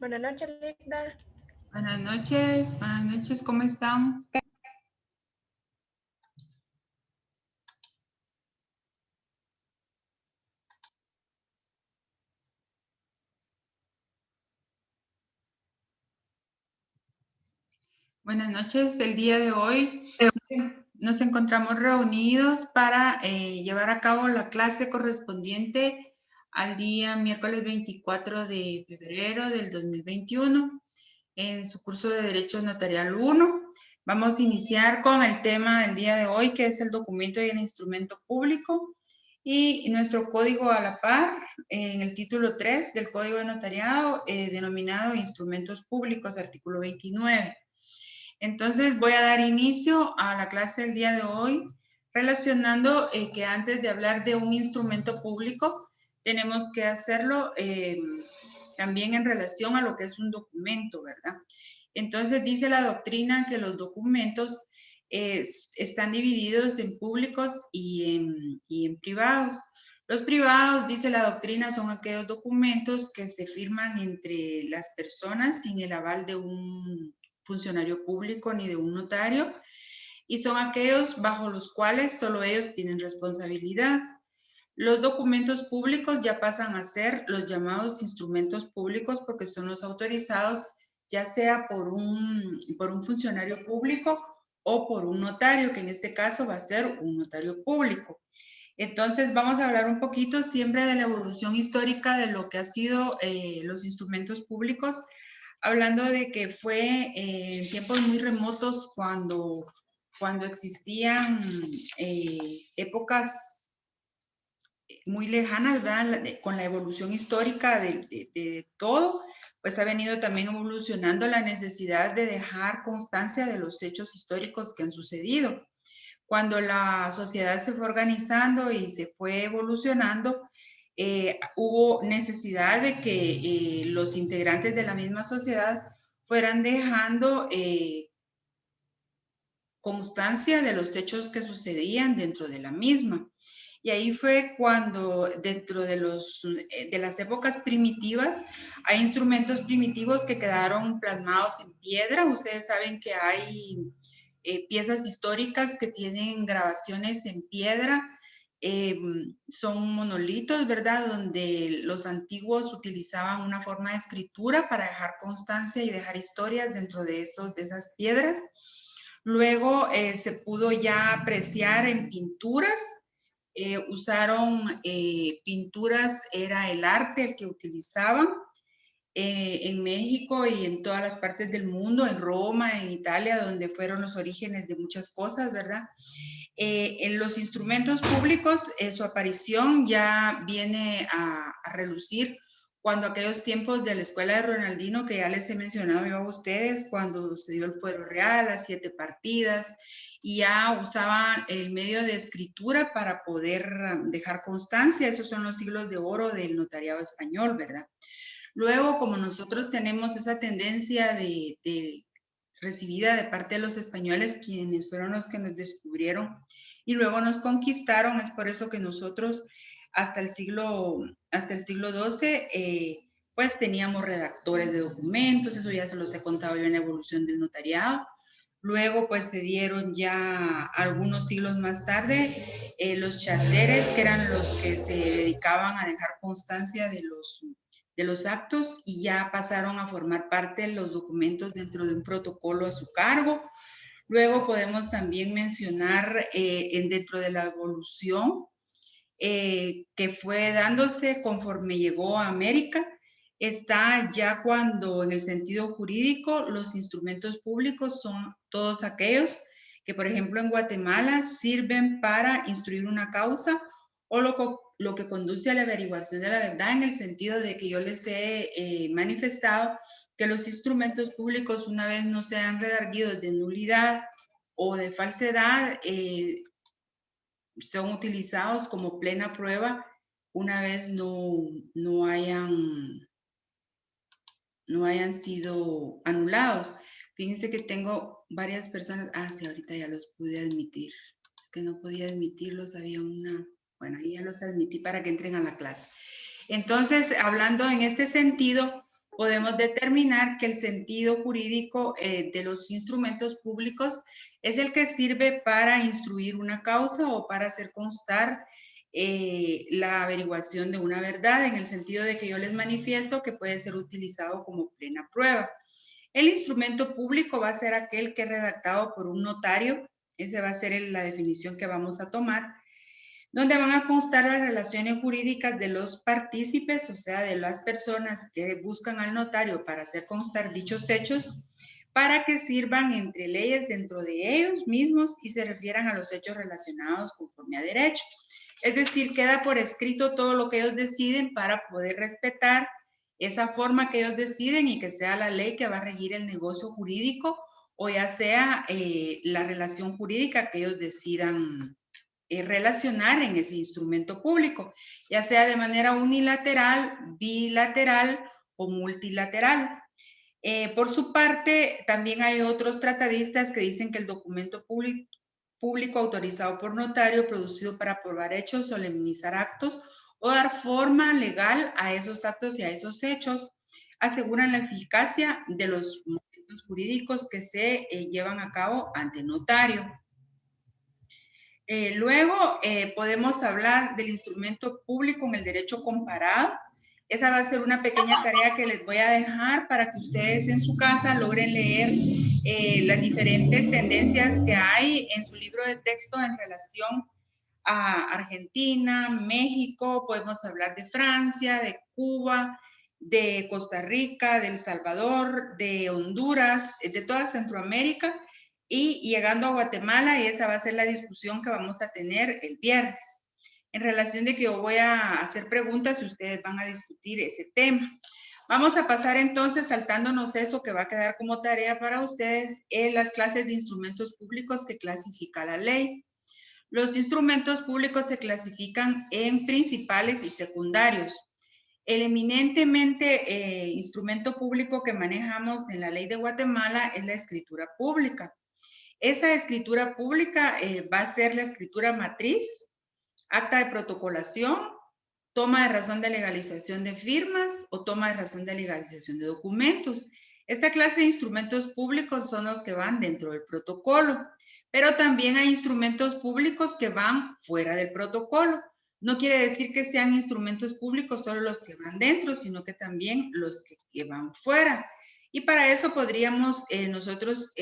Buenas noches, Linda. Buenas noches, ¿cómo están? Buenas noches, el día de hoy nos encontramos reunidos para llevar a cabo la clase correspondiente al día miércoles 24 de febrero del 2021 en su curso de Derecho Notarial 1. Vamos a iniciar con el tema del día de hoy, que es el documento y el instrumento público, y nuestro código a la par en el título 3 del Código de Notariado, denominado Instrumentos Públicos, artículo 29. Entonces voy a dar inicio a la clase del día de hoy relacionando que antes de hablar de un instrumento público tenemos que hacerlo también en relación a lo que es un documento, ¿verdad? Entonces dice la doctrina que los documentos están divididos en públicos y en privados. Los privados, dice la doctrina, son aquellos documentos que se firman entre las personas sin el aval de un funcionario público ni de un notario, y son aquellos bajo los cuales solo ellos tienen responsabilidad. Los documentos públicos ya pasan a ser los llamados instrumentos públicos porque son los autorizados ya sea por un funcionario público o por un notario, que en este caso va a ser un notario público. Entonces vamos a hablar un poquito siempre de la evolución histórica de lo que ha sido los instrumentos públicos, hablando de que fue en tiempos muy remotos cuando existían épocas muy lejanas, ¿verdad? Con la evolución histórica de todo, pues ha venido también evolucionando la necesidad de dejar constancia de los hechos históricos que han sucedido. Cuando la sociedad se fue organizando y se fue evolucionando, hubo necesidad de que los integrantes de la misma sociedad fueran dejando constancia de los hechos que sucedían dentro de la misma. Y ahí fue cuando dentro de las épocas primitivas hay instrumentos primitivos que quedaron plasmados en piedra. Ustedes saben que hay piezas históricas que tienen grabaciones en piedra. Son monolitos, ¿verdad? Donde los antiguos utilizaban una forma de escritura para dejar constancia y dejar historias dentro de esas piedras. Luego se pudo ya apreciar en pinturas. Usaron pinturas, era el arte el que utilizaban en México y en todas las partes del mundo, en Roma, en Italia, donde fueron los orígenes de muchas cosas, ¿verdad? En los instrumentos públicos, su aparición ya viene a relucir cuando aquellos tiempos de la escuela de Ronaldinho, que ya les he mencionado yo a ustedes, cuando se dio el fuero real, las 7 partidas, y ya usaban el medio de escritura para poder dejar constancia. Esos son los siglos de oro del notariado español, ¿verdad? Luego, como nosotros tenemos esa tendencia de recibida de parte de los españoles, quienes fueron los que nos descubrieron y luego nos conquistaron, es por eso que nosotros hasta el siglo XII, pues teníamos redactores de documentos, eso ya se los he contado yo en la evolución del notariado. Luego, pues se dieron ya algunos siglos más tarde los charteres, que eran los que se dedicaban a dejar constancia de los actos y ya pasaron a formar parte de los documentos dentro de un protocolo a su cargo. Luego podemos también mencionar dentro de la evolución que fue dándose conforme llegó a América, está ya cuando en el sentido jurídico los instrumentos públicos son todos aquellos que, por ejemplo, en Guatemala sirven para instruir una causa o lo que conduce a la averiguación de la verdad, en el sentido de que yo les he manifestado que los instrumentos públicos, una vez no sean redarguidos de nulidad o de falsedad, son utilizados como plena prueba una vez no hayan sido anulados. Fíjense que tengo varias personas, sí, ahorita ya los pude admitir. Es que no podía admitirlos, había bueno, ahí ya los admití para que entren a la clase. Entonces, hablando en este sentido, podemos determinar que el sentido jurídico de los instrumentos públicos es el que sirve para instruir una causa o para hacer constar la averiguación de una verdad, en el sentido de que yo les manifiesto que puede ser utilizado como plena prueba. El instrumento público va a ser aquel que es redactado por un notario, esa va a ser la definición que vamos a tomar, donde van a constar las relaciones jurídicas de los partícipes, o sea, de las personas que buscan al notario para hacer constar dichos hechos, para que sirvan entre leyes dentro de ellos mismos y se refieran a los hechos relacionados conforme a derecho. Es decir, queda por escrito todo lo que ellos deciden para poder respetar esa forma que ellos deciden y que sea la ley que va a regir el negocio jurídico o ya sea la relación jurídica que ellos decidan relacionar en ese instrumento público, ya sea de manera unilateral, bilateral o multilateral. Por su parte, también hay otros tratadistas que dicen que el documento público autorizado por notario, producido para probar hechos, solemnizar actos o dar forma legal a esos actos y a esos hechos, aseguran la eficacia de los movimientos jurídicos que se llevan a cabo ante notario. Luego podemos hablar del instrumento público en el derecho comparado. Esa va a ser una pequeña tarea que les voy a dejar para que ustedes en su casa logren leer las diferentes tendencias que hay en su libro de texto en relación a Argentina, México, podemos hablar de Francia, de Cuba, de Costa Rica, de El Salvador, de Honduras, de toda Centroamérica y llegando a Guatemala, y esa va a ser la discusión que vamos a tener el viernes. En relación de que yo voy a hacer preguntas y ustedes van a discutir ese tema. Vamos a pasar entonces, saltándonos eso que va a quedar como tarea para ustedes, en las clases de instrumentos públicos que clasifica la ley. Los instrumentos públicos se clasifican en principales y secundarios. El eminentemente instrumento público que manejamos en la ley de Guatemala es la escritura pública. Esa escritura pública va a ser la escritura matriz, acta de protocolación, toma de razón de legalización de firmas o toma de razón de legalización de documentos. Esta clase de instrumentos públicos son los que van dentro del protocolo, pero también hay instrumentos públicos que van fuera del protocolo. No quiere decir que sean instrumentos públicos solo los que van dentro, sino que también los que van fuera. Y para eso podríamos nosotros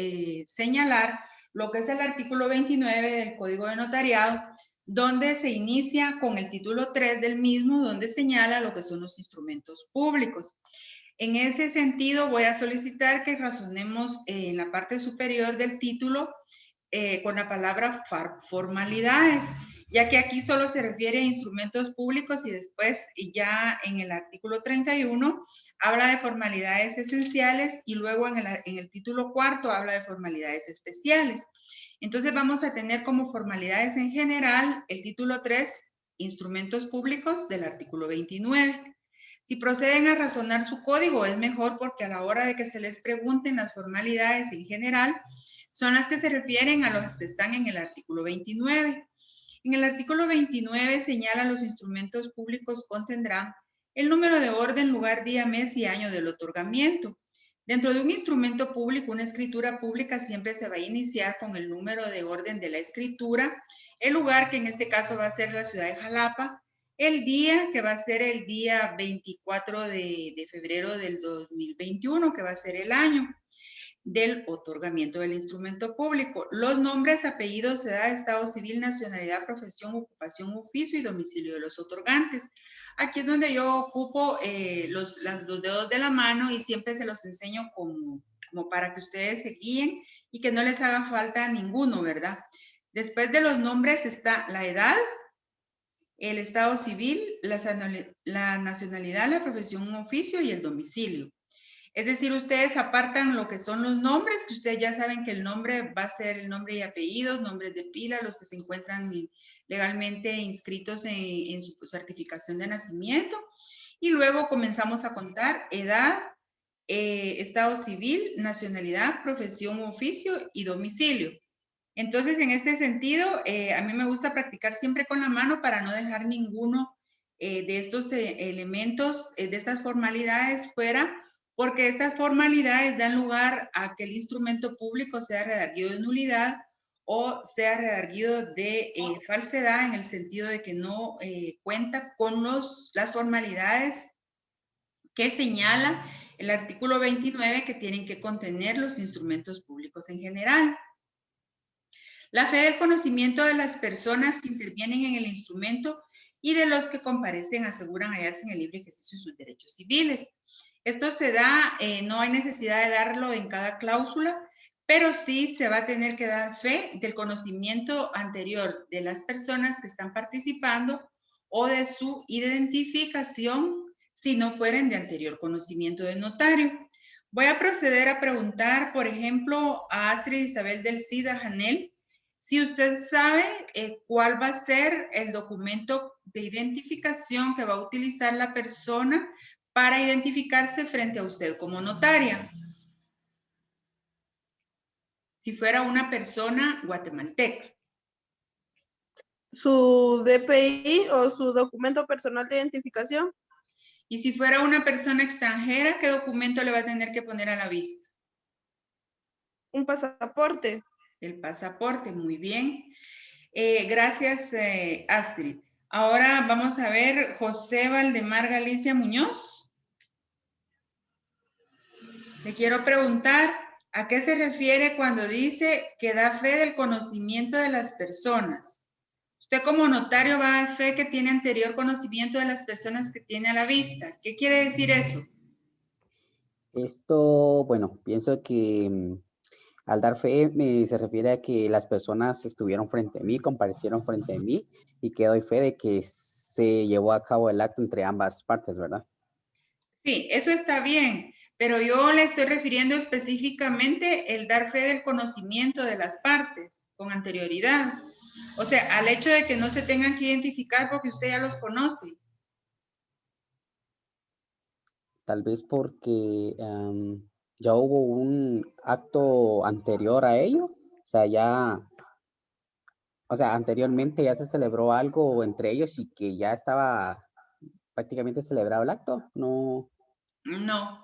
señalar lo que es el artículo 29 del Código de Notariado, donde se inicia con el título 3 del mismo, donde señala lo que son los instrumentos públicos. En ese sentido, voy a solicitar que razonemos en la parte superior del título con la palabra formalidades, ya que aquí solo se refiere a instrumentos públicos y después ya en el artículo 31 habla de formalidades esenciales y luego en el título cuarto habla de formalidades especiales. Entonces vamos a tener como formalidades en general el título 3, instrumentos públicos del artículo 29. Si proceden a razonar su código es mejor porque a la hora de que se les pregunten las formalidades en general son las que se refieren a los que están en el artículo 29. En el artículo 29 señala los instrumentos públicos contendrán el número de orden, lugar, día, mes y año del otorgamiento. Dentro de un instrumento público, una escritura pública siempre se va a iniciar con el número de orden de la escritura, el lugar, que en este caso va a ser la ciudad de Jalapa, el día, que va a ser el día 24 de febrero del 2021, que va a ser el año del otorgamiento del instrumento público. Los nombres, apellidos, edad, estado civil, nacionalidad, profesión, ocupación, oficio y domicilio de los otorgantes. Aquí es donde yo ocupo los dedos de la mano y siempre se los enseño como para que ustedes se guíen y que no les haga falta ninguno, ¿verdad? Después de los nombres está la edad, el estado civil, la nacionalidad, la profesión, un oficio y el domicilio. Es decir, ustedes apartan lo que son los nombres, que ustedes ya saben que el nombre va a ser el nombre y apellidos, nombres de pila, los que se encuentran legalmente inscritos en su certificación de nacimiento. Y luego comenzamos a contar edad, estado civil, nacionalidad, profesión u oficio y domicilio. Entonces, en este sentido, a mí me gusta practicar siempre con la mano para no dejar ninguno de estos elementos, de estas formalidades fuera, porque estas formalidades dan lugar a que el instrumento público sea redarguido de nulidad o sea redarguido de falsedad, en el sentido de que no cuenta con las formalidades que señala el artículo 29 que tienen que contener los instrumentos públicos en general. La fe del conocimiento de las personas que intervienen en el instrumento y de los que comparecen aseguran hallarse en el libre ejercicio de sus derechos civiles. Esto se da, no hay necesidad de darlo en cada cláusula, pero sí se va a tener que dar fe del conocimiento anterior de las personas que están participando o de su identificación si no fueren de anterior conocimiento del notario. Voy a proceder a preguntar, por ejemplo, a Astrid Isabel del Cida Janel, si usted sabe cuál va a ser el documento de identificación que va a utilizar la persona para identificarse frente a usted como notaria. Si fuera una persona guatemalteca. Su DPI o su documento personal de identificación. Y si fuera una persona extranjera, ¿qué documento le va a tener que poner a la vista? Un pasaporte. El pasaporte, muy bien. Gracias, Astrid. Ahora vamos a ver José Valdemar Galicia Muñoz. Le quiero preguntar, ¿a qué se refiere cuando dice que da fe del conocimiento de las personas? Usted como notario va a dar fe que tiene anterior conocimiento de las personas que tiene a la vista. ¿Qué quiere decir eso? Esto, bueno, pienso que al dar fe se refiere a que las personas estuvieron frente a mí, comparecieron frente a mí y que doy fe de que se llevó a cabo el acto entre ambas partes, ¿verdad? Sí, eso está bien, pero yo le estoy refiriendo específicamente el dar fe del conocimiento de las partes con anterioridad. O sea, al hecho de que no se tengan que identificar porque usted ya los conoce. Tal vez porque ya hubo un acto anterior a ello, o sea, anteriormente ya se celebró algo entre ellos y que ya estaba prácticamente celebrado el acto, no. No.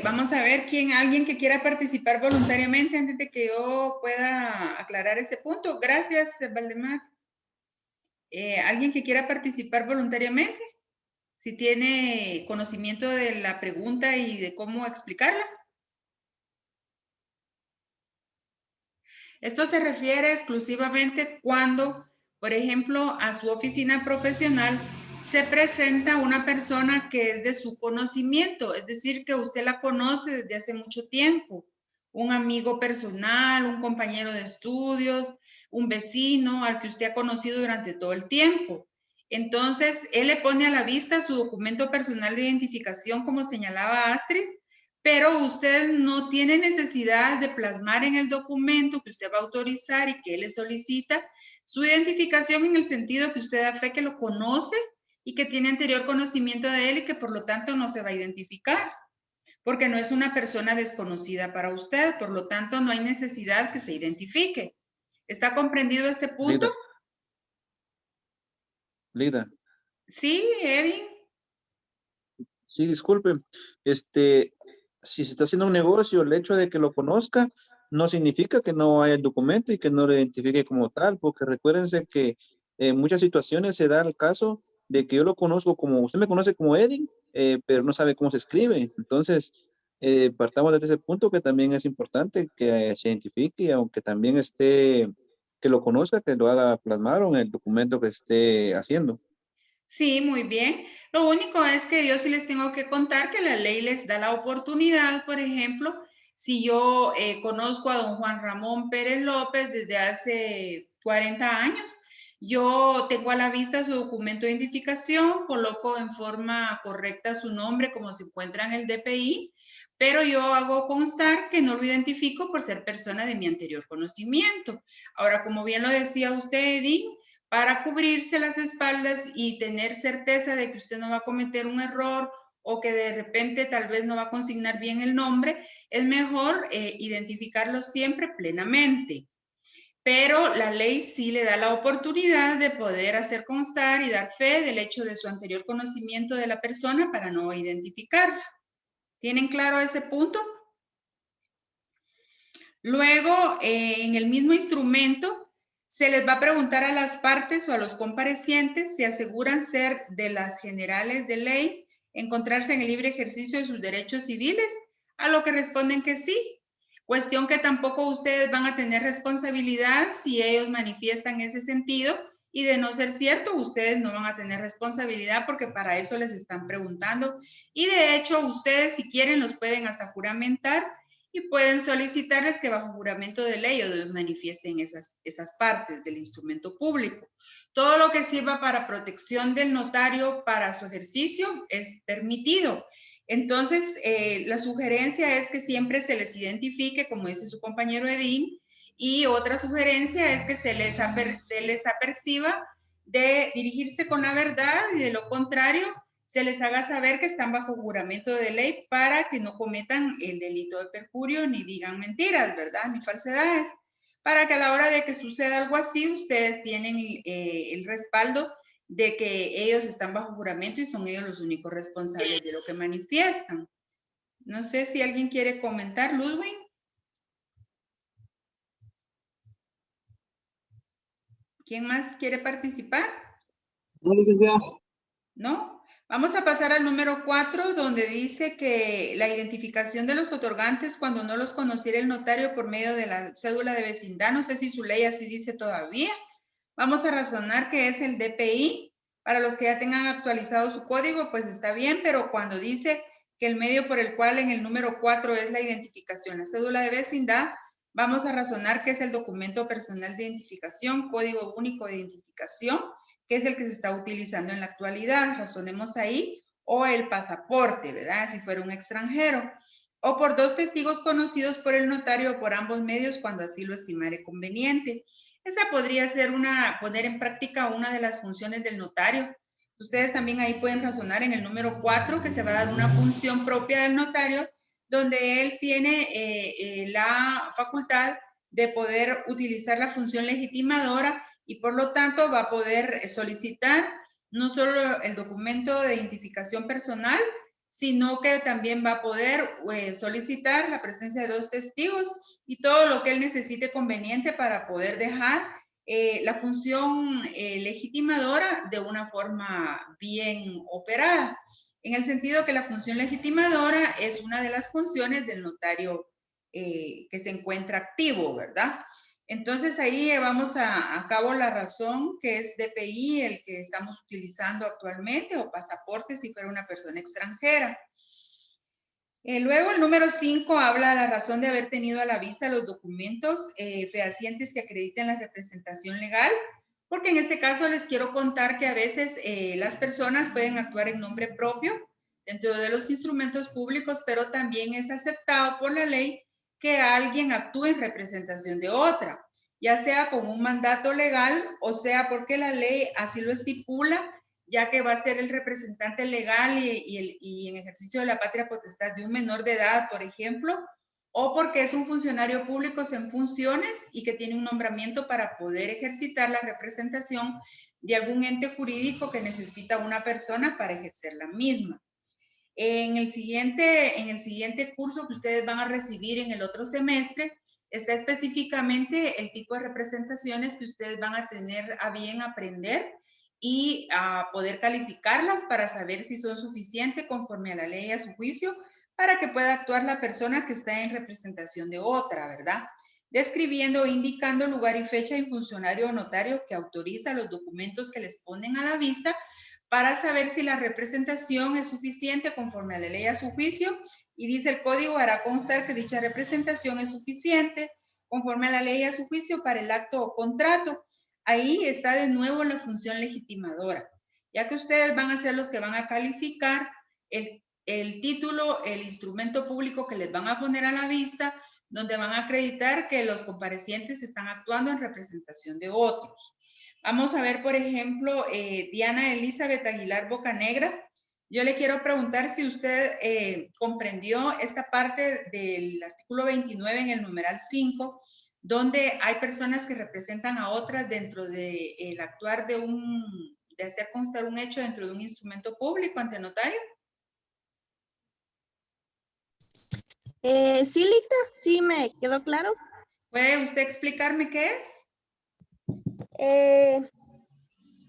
Vamos a ver alguien que quiera participar voluntariamente antes de que yo pueda aclarar ese punto. Gracias, Valdemar. ¿Alguien que quiera participar voluntariamente? Si tiene conocimiento de la pregunta y de cómo explicarla. Esto se refiere exclusivamente cuando, por ejemplo, a su oficina profesional se presenta una persona que es de su conocimiento, es decir, que usted la conoce desde hace mucho tiempo, un amigo personal, un compañero de estudios, un vecino al que usted ha conocido durante todo el tiempo. Entonces, él le pone a la vista su documento personal de identificación, como señalaba Astrid, pero usted no tiene necesidad de plasmar en el documento que usted va a autorizar y que él le solicita su identificación en el sentido que usted da fe que lo conoce y que tiene anterior conocimiento de él y que por lo tanto no se va a identificar, porque no es una persona desconocida para usted, por lo tanto no hay necesidad que se identifique. ¿Está comprendido este punto? Lida. Sí, Edwin. Sí, disculpe. Si se está haciendo un negocio, el hecho de que lo conozca no significa que no haya el documento y que no lo identifique como tal, porque recuérdense que en muchas situaciones se da el caso de que yo lo conozco como, usted me conoce como Edwin, pero no sabe cómo se escribe. Entonces, partamos desde ese punto que también es importante que se identifique, aunque también esté, que lo conozca, que lo haga plasmar en el documento que esté haciendo. Sí, muy bien. Lo único es que yo sí les tengo que contar que la ley les da la oportunidad, por ejemplo, si yo conozco a don Juan Ramón Pérez López desde hace 40 años, yo tengo a la vista su documento de identificación, coloco en forma correcta su nombre como se encuentra en el DPI, pero yo hago constar que no lo identifico por ser persona de mi anterior conocimiento. Ahora, como bien lo decía usted, Edith, para cubrirse las espaldas y tener certeza de que usted no va a cometer un error o que de repente tal vez no va a consignar bien el nombre, es mejor identificarlo siempre plenamente. Pero la ley sí le da la oportunidad de poder hacer constar y dar fe del hecho de su anterior conocimiento de la persona para no identificarla. ¿Tienen claro ese punto? Luego, en el mismo instrumento, se les va a preguntar a las partes o a los comparecientes si aseguran ser de las generales de ley, encontrarse en el libre ejercicio de sus derechos civiles, a lo que responden que sí. Cuestión que tampoco ustedes van a tener responsabilidad si ellos manifiestan ese sentido, y de no ser cierto, ustedes no van a tener responsabilidad porque para eso les están preguntando. Y de hecho, ustedes si quieren los pueden hasta juramentar y pueden solicitarles que bajo juramento de ley ellos manifiesten esas partes del instrumento público. Todo lo que sirva para protección del notario para su ejercicio es permitido. Entonces, la sugerencia es que siempre se les identifique, como dice su compañero Edín, y otra sugerencia es que se les aperciba de dirigirse con la verdad y de lo contrario, se les haga saber que están bajo juramento de ley para que no cometan el delito de perjurio ni digan mentiras, ¿verdad? Ni falsedades. Para que a la hora de que suceda algo así, ustedes tienen el respaldo de que ellos están bajo juramento y son ellos los únicos responsables de lo que manifiestan. No sé si alguien quiere comentar, Ludwig. ¿Quién más quiere participar? No, licenciada. ¿No? Vamos a pasar al número 4, donde dice que la identificación de los otorgantes cuando no los conociera el notario por medio de la cédula de vecindad. No sé si su ley así dice todavía. Vamos a razonar que es el DPI. Para los que ya tengan actualizado su código, pues está bien, pero cuando dice que el medio por el cual en el número 4 es la identificación, la cédula de vecindad, vamos a razonar que es el documento personal de identificación, código único de identificación, que es el que se está utilizando en la actualidad, razonemos ahí, o el pasaporte, ¿verdad? Si fuera un extranjero, o por 2 testigos conocidos por el notario o por ambos medios cuando así lo estimare conveniente. Esa podría ser poner en práctica una de las funciones del notario. Ustedes también ahí pueden razonar en el número 4 que se va a dar una función propia del notario, donde él tiene la facultad de poder utilizar la función legitimadora y por lo tanto va a poder solicitar no solo el documento de identificación personal, sino que también va a poder solicitar la presencia de 2 testigos y todo lo que él necesite conveniente para poder dejar la función legitimadora de una forma bien operada. En el sentido que la función legitimadora es una de las funciones del notario que se encuentra activo, ¿verdad? Entonces ahí llevamos a cabo la razón que es DPI, el que estamos utilizando actualmente, o pasaporte si fuera una persona extranjera. Luego el número 5 habla de la razón de haber tenido a la vista los documentos fehacientes que acrediten la representación legal, porque en este caso les quiero contar que a veces las personas pueden actuar en nombre propio dentro de los instrumentos públicos, pero también es aceptado por la ley que alguien actúe en representación de otra, ya sea con un mandato legal o sea porque la ley así lo estipula, ya que va a ser el representante legal y en ejercicio de la patria potestad de un menor de edad, por ejemplo, o porque es un funcionario público en funciones y que tiene un nombramiento para poder ejercitar la representación de algún ente jurídico que necesita una persona para ejercer la misma. En el siguiente curso que ustedes van a recibir en el otro semestre, está específicamente el tipo de representaciones que ustedes van a tener a bien aprender y a poder calificarlas para saber si son suficientes conforme a la ley y a su juicio para que pueda actuar la persona que está en representación de otra, ¿verdad? Describiendo o indicando lugar y fecha en funcionario o notario que autoriza los documentos que les ponen a la vista para saber si la representación es suficiente conforme a la ley y a su juicio, y dice el código hará constar que dicha representación es suficiente conforme a la ley y a su juicio para el acto o contrato. Ahí está de nuevo la función legitimadora, ya que ustedes van a ser los que van a calificar el título, el instrumento público que les van a poner a la vista, donde van a acreditar que los comparecientes están actuando en representación de otros. Vamos a ver, por ejemplo, Diana Elizabeth Aguilar Bocanegra. Yo le quiero preguntar si usted comprendió esta parte del artículo 29 en el numeral 5, donde hay personas que representan a otras dentro del actuar de hacer constar un hecho dentro de un instrumento público ante notario. Sí, Lita, sí me quedó claro. ¿Puede usted explicarme qué es?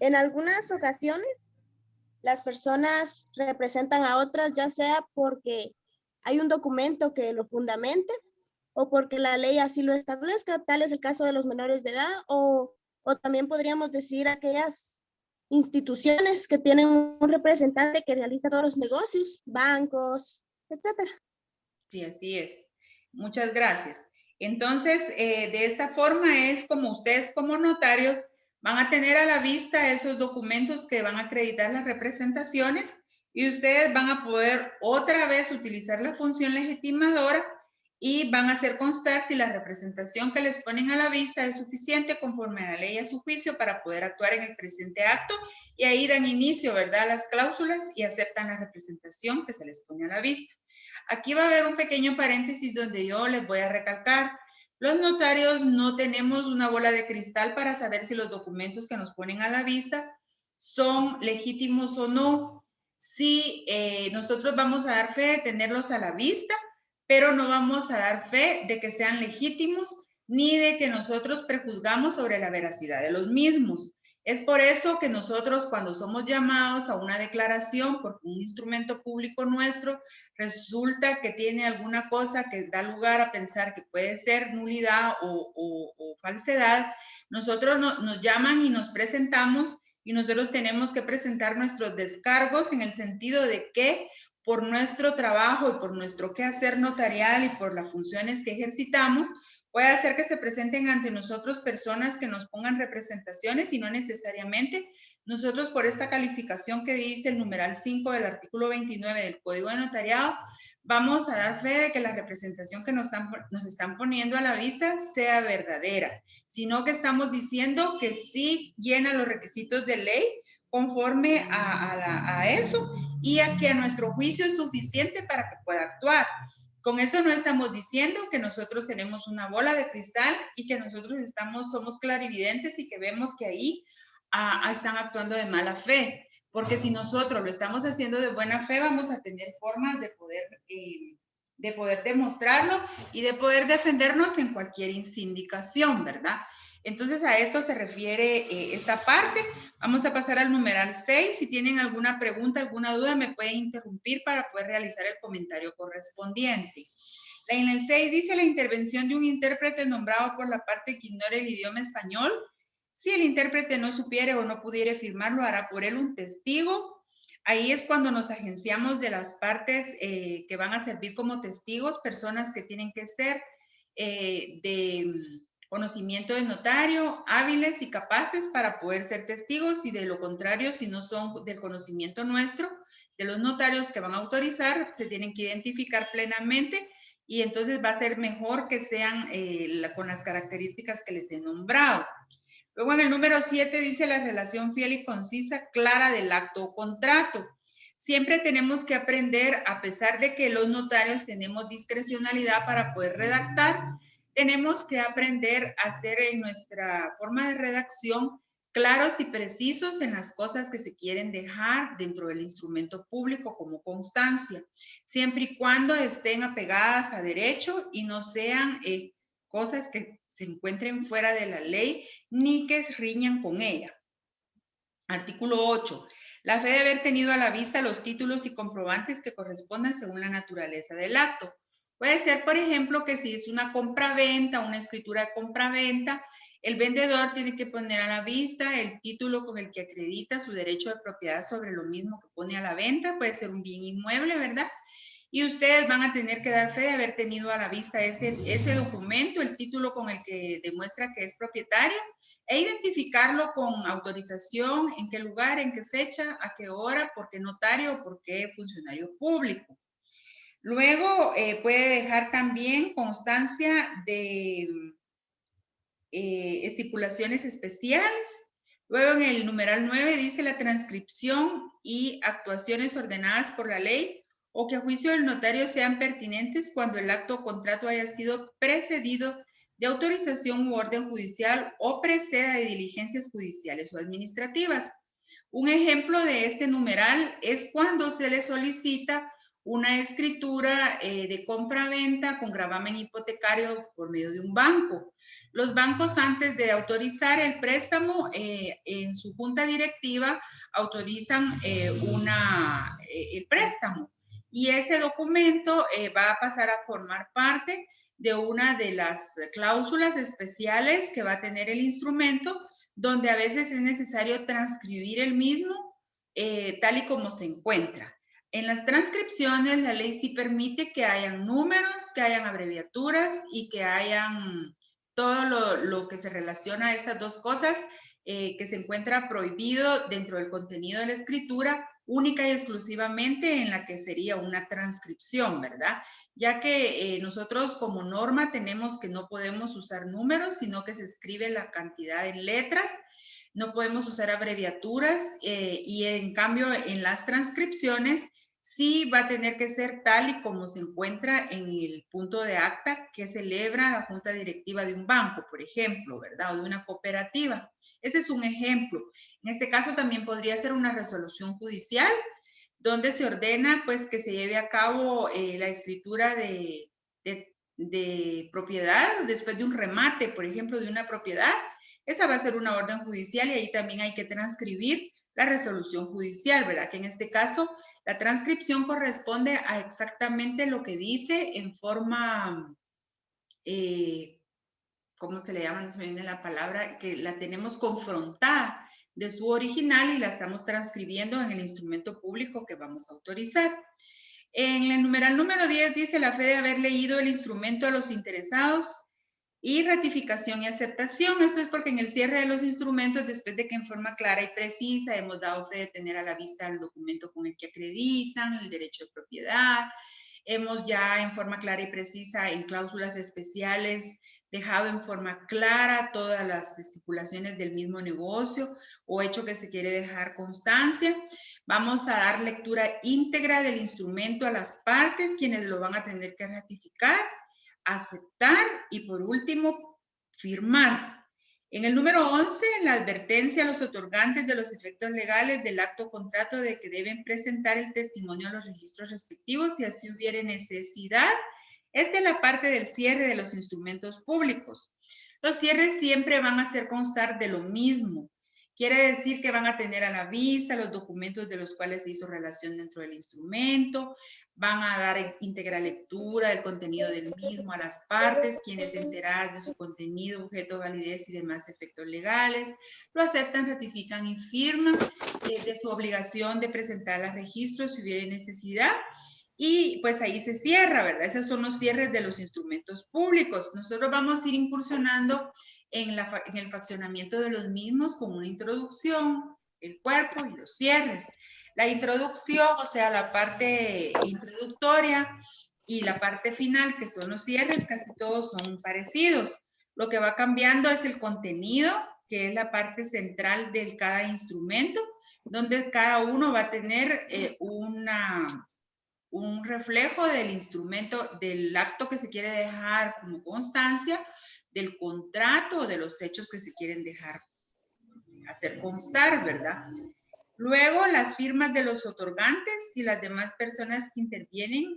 En algunas ocasiones, las personas representan a otras, ya sea porque hay un documento que lo fundamente o porque la ley así lo establezca. Tal es el caso de los menores de edad, o también podríamos decir aquellas instituciones que tienen un representante que realiza todos los negocios, bancos, etcétera. Sí, así es. Muchas gracias. Entonces, de esta forma es como ustedes como notarios van a tener a la vista esos documentos que van a acreditar las representaciones y ustedes van a poder otra vez utilizar la función legitimadora y van a hacer constar si la representación que les ponen a la vista es suficiente conforme a la ley a su juicio para poder actuar en el presente acto, y ahí dan inicio, ¿verdad?, a las cláusulas y aceptan la representación que se les pone a la vista. Aquí va a haber un pequeño paréntesis donde yo les voy a recalcar. Los notarios no tenemos una bola de cristal para saber si los documentos que nos ponen a la vista son legítimos o no. Sí, nosotros vamos a dar fe de tenerlos a la vista, pero no vamos a dar fe de que sean legítimos ni de que nosotros prejuzgamos sobre la veracidad de los mismos. Es por eso que nosotros, cuando somos llamados a una declaración por un instrumento público nuestro, resulta que tiene alguna cosa que da lugar a pensar que puede ser nulidad o falsedad, nosotros nos llaman y nos presentamos, y nosotros tenemos que presentar nuestros descargos en el sentido de que por nuestro trabajo y por nuestro quehacer notarial y por las funciones que ejercitamos, puede hacer que se presenten ante nosotros personas que nos pongan representaciones y no necesariamente nosotros, por esta calificación que dice el numeral 5 del artículo 29 del Código de Notariado, vamos a dar fe de que la representación que nos están poniendo a la vista sea verdadera, sino que estamos diciendo que sí llena los requisitos de ley conforme a eso, y a que a nuestro juicio es suficiente para que pueda actuar. Con eso no estamos diciendo que nosotros tenemos una bola de cristal y que nosotros somos clarividentes y que vemos que ahí están actuando de mala fe, porque si nosotros lo estamos haciendo de buena fe, vamos a tener formas de poder demostrarlo y de poder defendernos en cualquier sindicación, ¿verdad? Entonces a esto se refiere esta parte. Vamos a pasar al numeral 6. Si tienen alguna pregunta, alguna duda, me pueden interrumpir para poder realizar el comentario correspondiente. En el 6 dice la intervención de un intérprete nombrado por la parte que ignore el idioma español. Si el intérprete no supiere o no pudiere firmarlo, hará por él un testigo. Ahí es cuando nos agenciamos de las partes que van a servir como testigos, personas que tienen que ser de conocimiento del notario, hábiles y capaces para poder ser testigos, y de lo contrario, si no son del conocimiento nuestro, de los notarios que van a autorizar, se tienen que identificar plenamente, y entonces va a ser mejor que sean con las características que les he nombrado. Luego en el número 7 dice la relación fiel y concisa, clara del acto o contrato. Siempre tenemos que aprender, a pesar de que los notarios tenemos discrecionalidad para poder redactar, tenemos que aprender a hacer en nuestra forma de redacción claros y precisos en las cosas que se quieren dejar dentro del instrumento público como constancia, siempre y cuando estén apegadas a derecho y no sean cosas que se encuentren fuera de la ley ni que riñan con ella. Artículo 8. La fe de haber tenido a la vista los títulos y comprobantes que correspondan según la naturaleza del acto. Puede ser, por ejemplo, que si es una compra-venta, una escritura de compra-venta, el vendedor tiene que poner a la vista el título con el que acredita su derecho de propiedad sobre lo mismo que pone a la venta. Puede ser un bien inmueble, ¿verdad? Y ustedes van a tener que dar fe de haber tenido a la vista ese documento, el título con el que demuestra que es propietario, e identificarlo con autorización, en qué lugar, en qué fecha, a qué hora, por qué notario o por qué funcionario público. Luego puede dejar también constancia de estipulaciones especiales. Luego en el numeral 9 dice la transcripción y actuaciones ordenadas por la ley o que a juicio del notario sean pertinentes cuando el acto o contrato haya sido precedido de autorización u orden judicial o preceda de diligencias judiciales o administrativas. Un ejemplo de este numeral es cuando se le solicita una escritura de compra-venta con gravamen hipotecario por medio de un banco. Los bancos, antes de autorizar el préstamo, en su junta directiva autorizan el préstamo, y ese documento va a pasar a formar parte de una de las cláusulas especiales que va a tener el instrumento, donde a veces es necesario transcribir el mismo tal y como se encuentra. En las transcripciones, la ley sí permite que hayan números, que hayan abreviaturas y que hayan todo lo que se relaciona a estas dos cosas que se encuentra prohibido dentro del contenido de la escritura, única y exclusivamente en la que sería una transcripción, ¿verdad? Ya que nosotros como norma tenemos que no podemos usar números, sino que se escribe la cantidad de letras. No podemos usar abreviaturas y en cambio en las transcripciones sí va a tener que ser tal y como se encuentra en el punto de acta que celebra la junta directiva de un banco, por ejemplo, ¿verdad? O de una cooperativa. Ese es un ejemplo. En este caso también podría ser una resolución judicial donde se ordena pues que se lleve a cabo la escritura de propiedad después de un remate, por ejemplo, de una propiedad. Esa va a ser una orden judicial y ahí también hay que transcribir la resolución judicial, ¿verdad? Que en este caso la transcripción corresponde a exactamente lo que dice en forma, ¿cómo se le llama? No se me viene la palabra, que la tenemos confrontada de su original y la estamos transcribiendo en el instrumento público que vamos a autorizar. En el numeral número 10 dice la fe de haber leído el instrumento a los interesados y ratificación y aceptación. Esto es porque en el cierre de los instrumentos, después de que en forma clara y precisa hemos dado fe de tener a la vista el documento con el que acreditan el derecho de propiedad, hemos ya en forma clara y precisa en cláusulas especiales dejado en forma clara todas las estipulaciones del mismo negocio o hecho que se quiere dejar constancia. Vamos a dar lectura íntegra del instrumento a las partes, quienes lo van a tener que ratificar, aceptar y por último, firmar. En el número 11, la advertencia a los otorgantes de los efectos legales del acto contrato de que deben presentar el testimonio a los registros respectivos si así hubiere necesidad. Esta es la parte del cierre de los instrumentos públicos. Los cierres siempre van a hacer constar de lo mismo. Quiere decir que van a tener a la vista los documentos de los cuales se hizo relación dentro del instrumento, van a dar íntegra lectura del contenido del mismo a las partes, quienes enteradas de su contenido, objeto, validez y demás efectos legales, lo aceptan, ratifican y firman de su obligación de presentar los registros si hubiera necesidad. Y pues ahí se cierra, ¿verdad? Esos son los cierres de los instrumentos públicos. Nosotros vamos a ir incursionando en el fraccionamiento de los mismos con una introducción, el cuerpo y los cierres. La introducción, o sea, la parte introductoria y la parte final, que son los cierres, casi todos son parecidos. Lo que va cambiando es el contenido, que es la parte central de cada instrumento, donde cada uno va a tener un reflejo del instrumento, del acto que se quiere dejar como constancia, del contrato o de los hechos que se quieren dejar hacer constar, ¿verdad? Luego, las firmas de los otorgantes y las demás personas que intervienen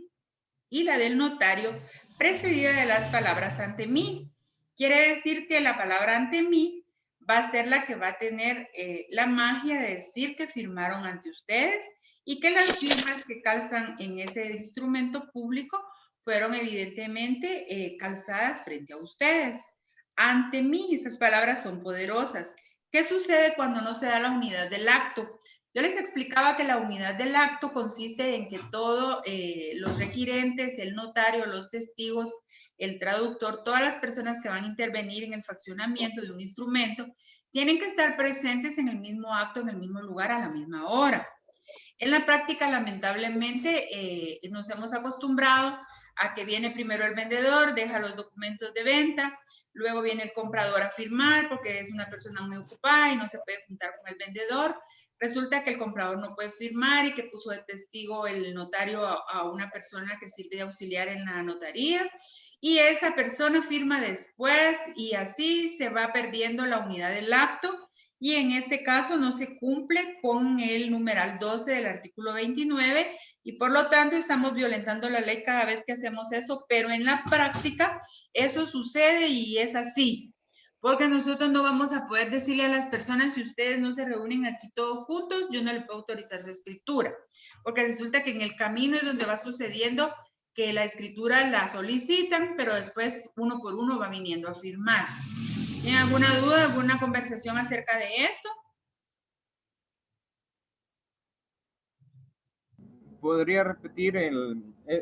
y la del notario, precedida de las palabras ante mí. Quiere decir que la palabra ante mí va a ser la que va a tener la magia de decir que firmaron ante ustedes y que las firmas que calzan en ese instrumento público fueron evidentemente calzadas frente a ustedes. Ante mí, esas palabras son poderosas. ¿Qué sucede cuando no se da la unidad del acto? Yo les explicaba que la unidad del acto consiste en que todos los requirentes, el notario, los testigos, el traductor, todas las personas que van a intervenir en el fraccionamiento de un instrumento, tienen que estar presentes en el mismo acto, en el mismo lugar, a la misma hora. En la práctica, lamentablemente, nos hemos acostumbrado a que viene primero el vendedor, deja los documentos de venta, luego viene el comprador a firmar porque es una persona muy ocupada y no se puede juntar con el vendedor. Resulta que el comprador no puede firmar y que puso de testigo el notario a una persona que sirve de auxiliar en la notaría y esa persona firma después y así se va perdiendo la unidad del acto y en este caso no se cumple con el numeral 12 del artículo 29 y por lo tanto estamos violentando la ley cada vez que hacemos eso, pero en la práctica eso sucede y es así. Porque nosotros no vamos a poder decirle a las personas, si ustedes no se reúnen aquí todos juntos, yo no le puedo autorizar su escritura. Porque resulta que en el camino es donde va sucediendo que la escritura la solicitan, pero después uno por uno va viniendo a firmar. ¿Tienen alguna duda, alguna conversación acerca de esto? ¿Podría repetir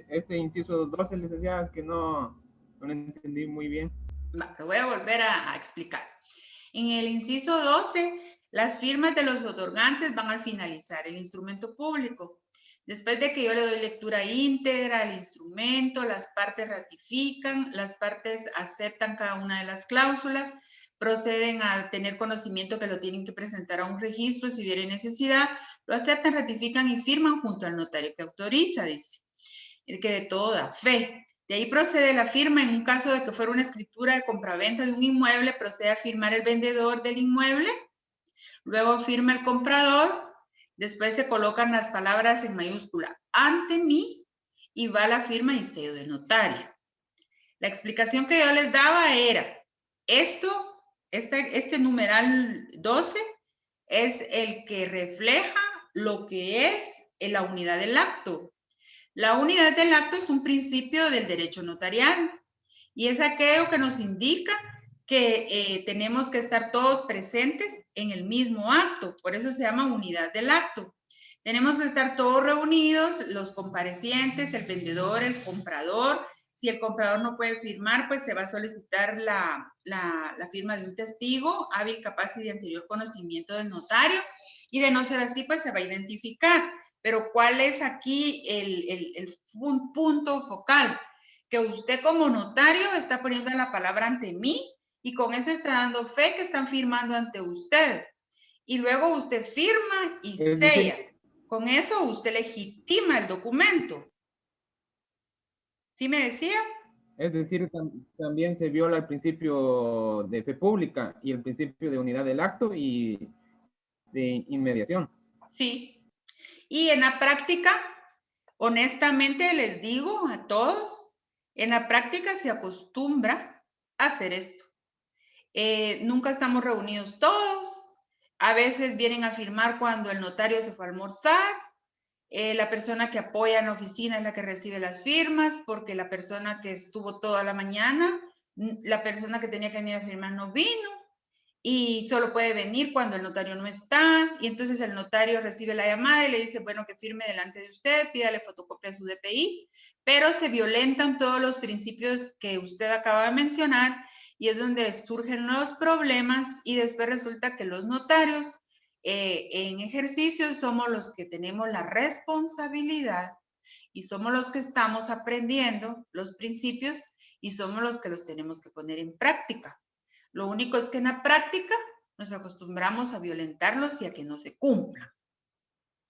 este inciso 12, licenciada? Es que no lo entendí muy bien. Lo voy a volver a explicar. En el inciso 12, las firmas de los otorgantes van al finalizar el instrumento público. Después de que yo le doy lectura íntegra al instrumento, las partes ratifican, las partes aceptan cada una de las cláusulas, proceden a tener conocimiento que lo tienen que presentar a un registro si hubiera necesidad, lo aceptan, ratifican y firman junto al notario que autoriza, dice. El que de todo da fe. De ahí procede la firma en un caso de que fuera una escritura de compraventa de un inmueble, procede a firmar el vendedor del inmueble, luego firma el comprador, después se colocan las palabras en mayúscula ante mí y va la firma y sello del notario. La explicación que yo les daba era, este numeral 12 es el que refleja lo que es la unidad del acto. La unidad del acto es un principio del derecho notarial y es aquello que nos indica que tenemos que estar todos presentes en el mismo acto. Por eso se llama unidad del acto. Tenemos que estar todos reunidos, los comparecientes, el vendedor, el comprador. Si el comprador no puede firmar, pues se va a solicitar la firma de un testigo hábil, capaz y de anterior conocimiento del notario. Y de no ser así, pues se va a identificar. Pero ¿cuál es aquí el punto focal? Que usted como notario está poniendo la palabra ante mí y con eso está dando fe que están firmando ante usted. Y luego usted firma y sella. Con eso usted legitima el documento. ¿Sí me decía? Es decir, también se viola el principio de fe pública y el principio de unidad del acto y de inmediación. Sí. Y en la práctica, honestamente les digo a todos, en la práctica se acostumbra a hacer esto. Nunca estamos reunidos todos. A veces vienen a firmar cuando el notario se fue a almorzar. La persona que apoya en la oficina es la que recibe las firmas porque la persona que estuvo toda la mañana, la persona que tenía que venir a firmar no vino y solo puede venir cuando el notario no está y entonces el notario recibe la llamada y le dice, bueno, que firme delante de usted, pídale fotocopia a su DPI, pero se violentan todos los principios que usted acaba de mencionar y es donde surgen los problemas y después resulta que los notarios en ejercicio somos los que tenemos la responsabilidad y somos los que estamos aprendiendo los principios y somos los que los tenemos que poner en práctica. Lo único es que en la práctica nos acostumbramos a violentarlos y a que no se cumplan.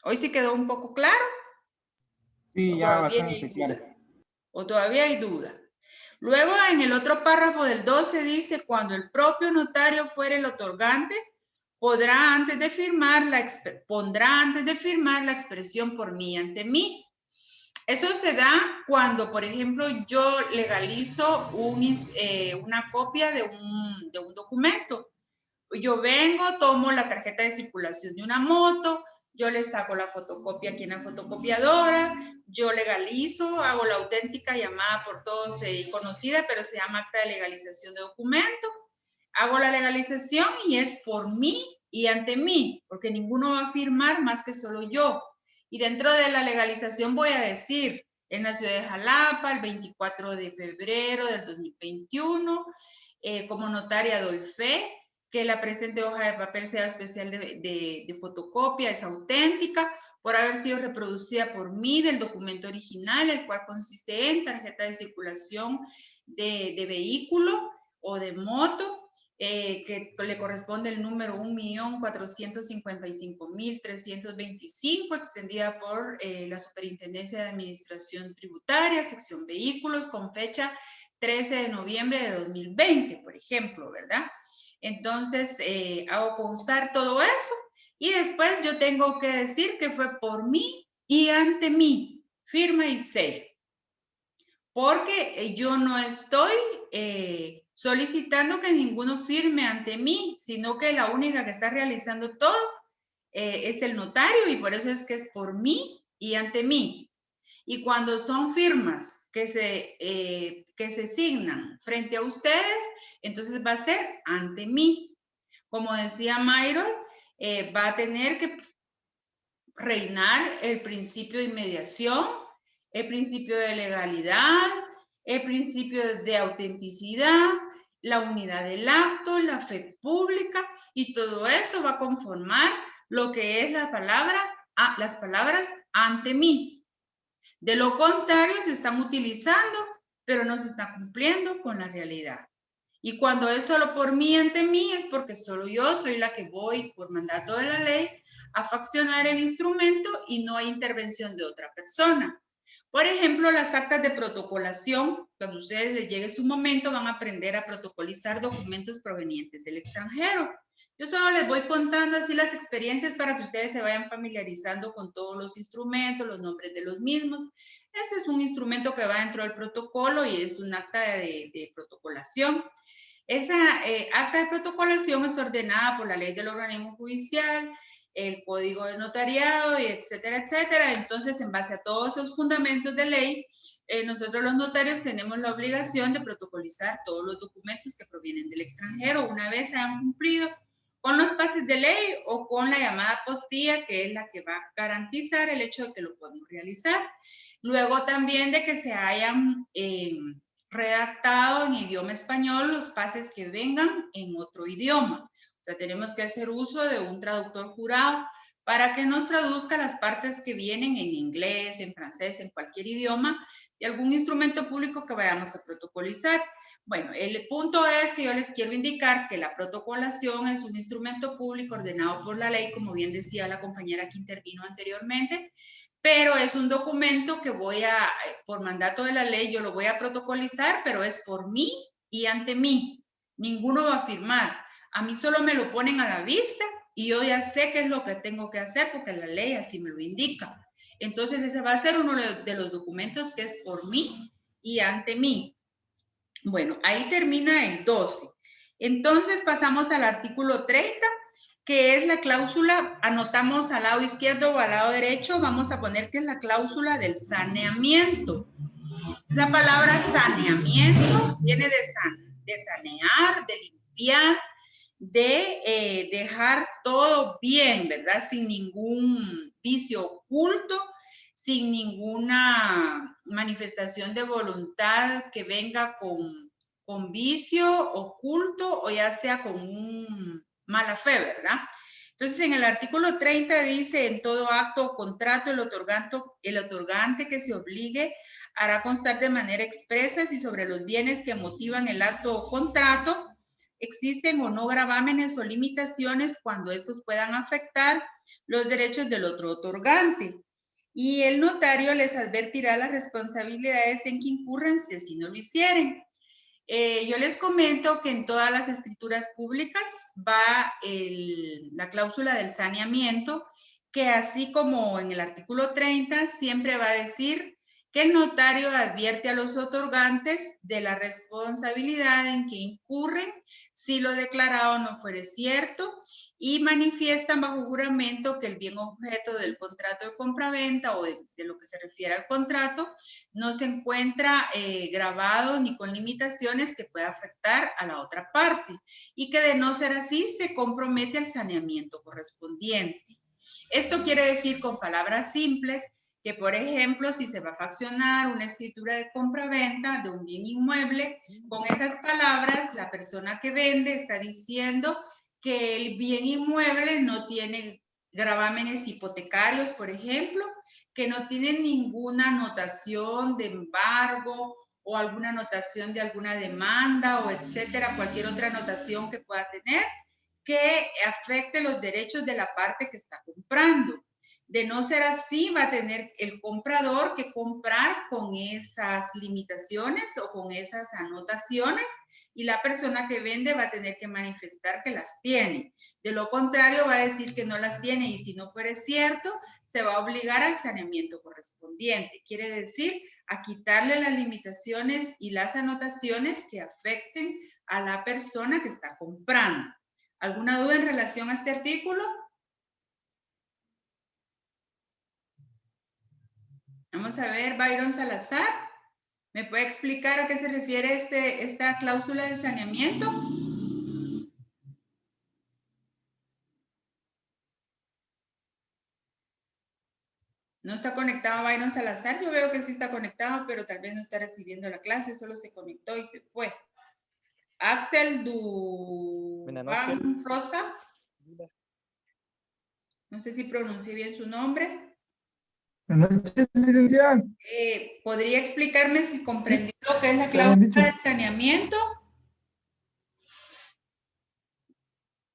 ¿Hoy sí quedó un poco claro? Sí, ya bastante claro. ¿O todavía hay duda? Luego en el otro párrafo del 12 dice, cuando el propio notario fuere el otorgante, pondrá antes de firmar la expresión por mí ante mí. Eso se da cuando, por ejemplo, yo legalizo una copia de un documento. Yo vengo, tomo la tarjeta de circulación de una moto, yo le saco la fotocopia aquí en la fotocopiadora, yo legalizo, hago la auténtica llamada por todos y conocida, pero se llama acta de legalización de documento. Hago la legalización y es por mí y ante mí, porque ninguno va a firmar más que solo yo. Y dentro de la legalización voy a decir, en la ciudad de Jalapa, el 24 de febrero del 2021, como notaria doy fe que la presente hoja de papel sea especial de fotocopia, es auténtica, por haber sido reproducida por mí del documento original, el cual consiste en tarjeta de circulación de vehículo o de moto, que le corresponde el número 1.455.325, extendida por la Superintendencia de Administración Tributaria, sección Vehículos, con fecha 13 de noviembre de 2020, por ejemplo, ¿verdad? Entonces, hago constar todo eso y después yo tengo que decir que fue por mí y ante mí, firma y sello. Porque yo no estoy solicitando que ninguno firme ante mí, sino que la única que está realizando todo es el notario, y por eso es que es por mí y ante mí. Y cuando son firmas que se signan frente a ustedes, entonces va a ser ante mí. Como decía Myron, va a tener que reinar el principio de inmediación, el principio de legalidad, el principio de autenticidad, la unidad del acto, la fe pública, y todo eso va a conformar lo que es las palabras ante mí. De lo contrario, se están utilizando, pero no se está cumpliendo con la realidad. Y cuando es solo por mí ante mí, es porque solo yo soy la que voy por mandato de la ley a faccionar el instrumento y no hay intervención de otra persona. Por ejemplo, las actas de protocolación, cuando a ustedes les llegue su momento, van a aprender a protocolizar documentos provenientes del extranjero. Yo solo les voy contando así las experiencias para que ustedes se vayan familiarizando con todos los instrumentos, los nombres de los mismos. Ese es un instrumento que va dentro del protocolo y es un acta de protocolación. Esa acta de protocolación es ordenada por la ley del organismo judicial, el código de notariado, y etcétera, etcétera. Entonces, en base a todos esos fundamentos de ley, nosotros los notarios tenemos la obligación de protocolizar todos los documentos que provienen del extranjero una vez se han cumplido con los pases de ley o con la llamada postilla, que es la que va a garantizar el hecho de que lo podemos realizar. Luego también de que se hayan redactado en idioma español los pases que vengan en otro idioma. O sea, tenemos que hacer uso de un traductor jurado para que nos traduzca las partes que vienen en inglés, en francés, en cualquier idioma, de algún instrumento público que vayamos a protocolizar. Bueno, el punto es que yo les quiero indicar que la protocolación es un instrumento público ordenado por la ley, como bien decía la compañera que intervino anteriormente, pero es un documento que por mandato de la ley, yo lo voy a protocolizar, pero es por mí y ante mí. Ninguno va a firmar. A mí solo me lo ponen a la vista y yo ya sé qué es lo que tengo que hacer porque la ley así me lo indica. Entonces, ese va a ser uno de los documentos que es por mí y ante mí. Bueno, ahí termina el 12. Entonces, pasamos al artículo 30, que es la cláusula, anotamos al lado izquierdo o al lado derecho, vamos a poner que es la cláusula del saneamiento. Esa palabra saneamiento viene de sanear, de limpiar, de dejar todo bien, ¿verdad? Sin ningún vicio oculto, sin ninguna manifestación de voluntad que venga con vicio oculto o ya sea con un mala fe, ¿verdad? Entonces, en el artículo 30 dice, en todo acto o contrato, el otorgante que se obligue hará constar de manera expresa si sobre los bienes que motivan el acto o contrato existen o no gravámenes o limitaciones cuando estos puedan afectar los derechos del otro otorgante. Y el notario les advertirá las responsabilidades en que incurren si así no lo hicieren. Yo les comento que en todas las escrituras públicas va la cláusula del saneamiento, que así como en el artículo 30, siempre va a decir que el notario advierte a los otorgantes de la responsabilidad en que incurren si lo declarado no fuere cierto y manifiestan bajo juramento que el bien objeto del contrato de compraventa o de lo que se refiere al contrato no se encuentra grabado ni con limitaciones que pueda afectar a la otra parte y que de no ser así se compromete el saneamiento correspondiente. Esto quiere decir con palabras simples que, por ejemplo, si se va a faccionar una escritura de compra-venta de un bien inmueble, con esas palabras la persona que vende está diciendo que el bien inmueble no tiene gravámenes hipotecarios, por ejemplo, que no tiene ninguna anotación de embargo o alguna anotación de alguna demanda o etcétera, cualquier otra anotación que pueda tener que afecte los derechos de la parte que está comprando. De no ser así, va a tener el comprador que comprar con esas limitaciones o con esas anotaciones y la persona que vende va a tener que manifestar que las tiene. De lo contrario, va a decir que no las tiene y si no fuera cierto, se va a obligar al saneamiento correspondiente. Quiere decir, a quitarle las limitaciones y las anotaciones que afecten a la persona que está comprando. ¿Alguna duda en relación a este artículo? Vamos a ver, Byron Salazar. ¿Me puede explicar a qué se refiere esta cláusula del saneamiento? No está conectado Byron Salazar. Yo veo que sí está conectado, pero tal vez no está recibiendo la clase. Solo se conectó y se fue. Axel Duban Rosa. No sé si pronuncié bien su nombre. Buenas noches, licenciada. ¿Podría explicarme si comprendió lo que es la cláusula del saneamiento?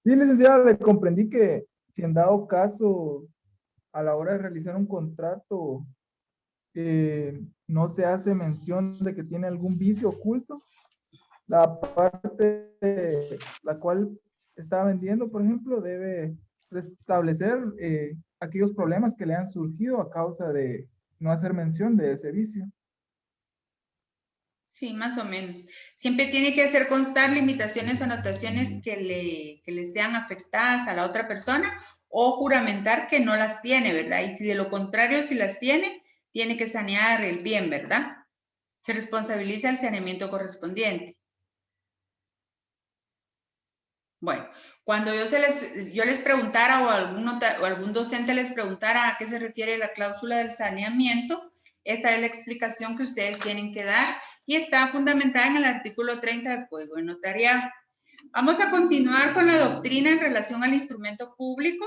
Sí, licenciada, le comprendí que si en dado caso a la hora de realizar un contrato no se hace mención de que tiene algún vicio oculto, la parte la cual está vendiendo, por ejemplo, debe restablecer aquellos problemas que le han surgido a causa de no hacer mención de ese vicio. Sí, más o menos. Siempre tiene que hacer constar limitaciones o anotaciones que le sean afectadas a la otra persona o juramentar que no las tiene, ¿verdad? Y si de lo contrario, si las tiene que sanear el bien, ¿verdad? Se responsabiliza el saneamiento correspondiente. Bueno, cuando yo les preguntara o algún docente les preguntara a qué se refiere la cláusula del saneamiento, esa es la explicación que ustedes tienen que dar y está fundamentada en el artículo 30 del Código de Notariado. Vamos a continuar con la doctrina en relación al instrumento público.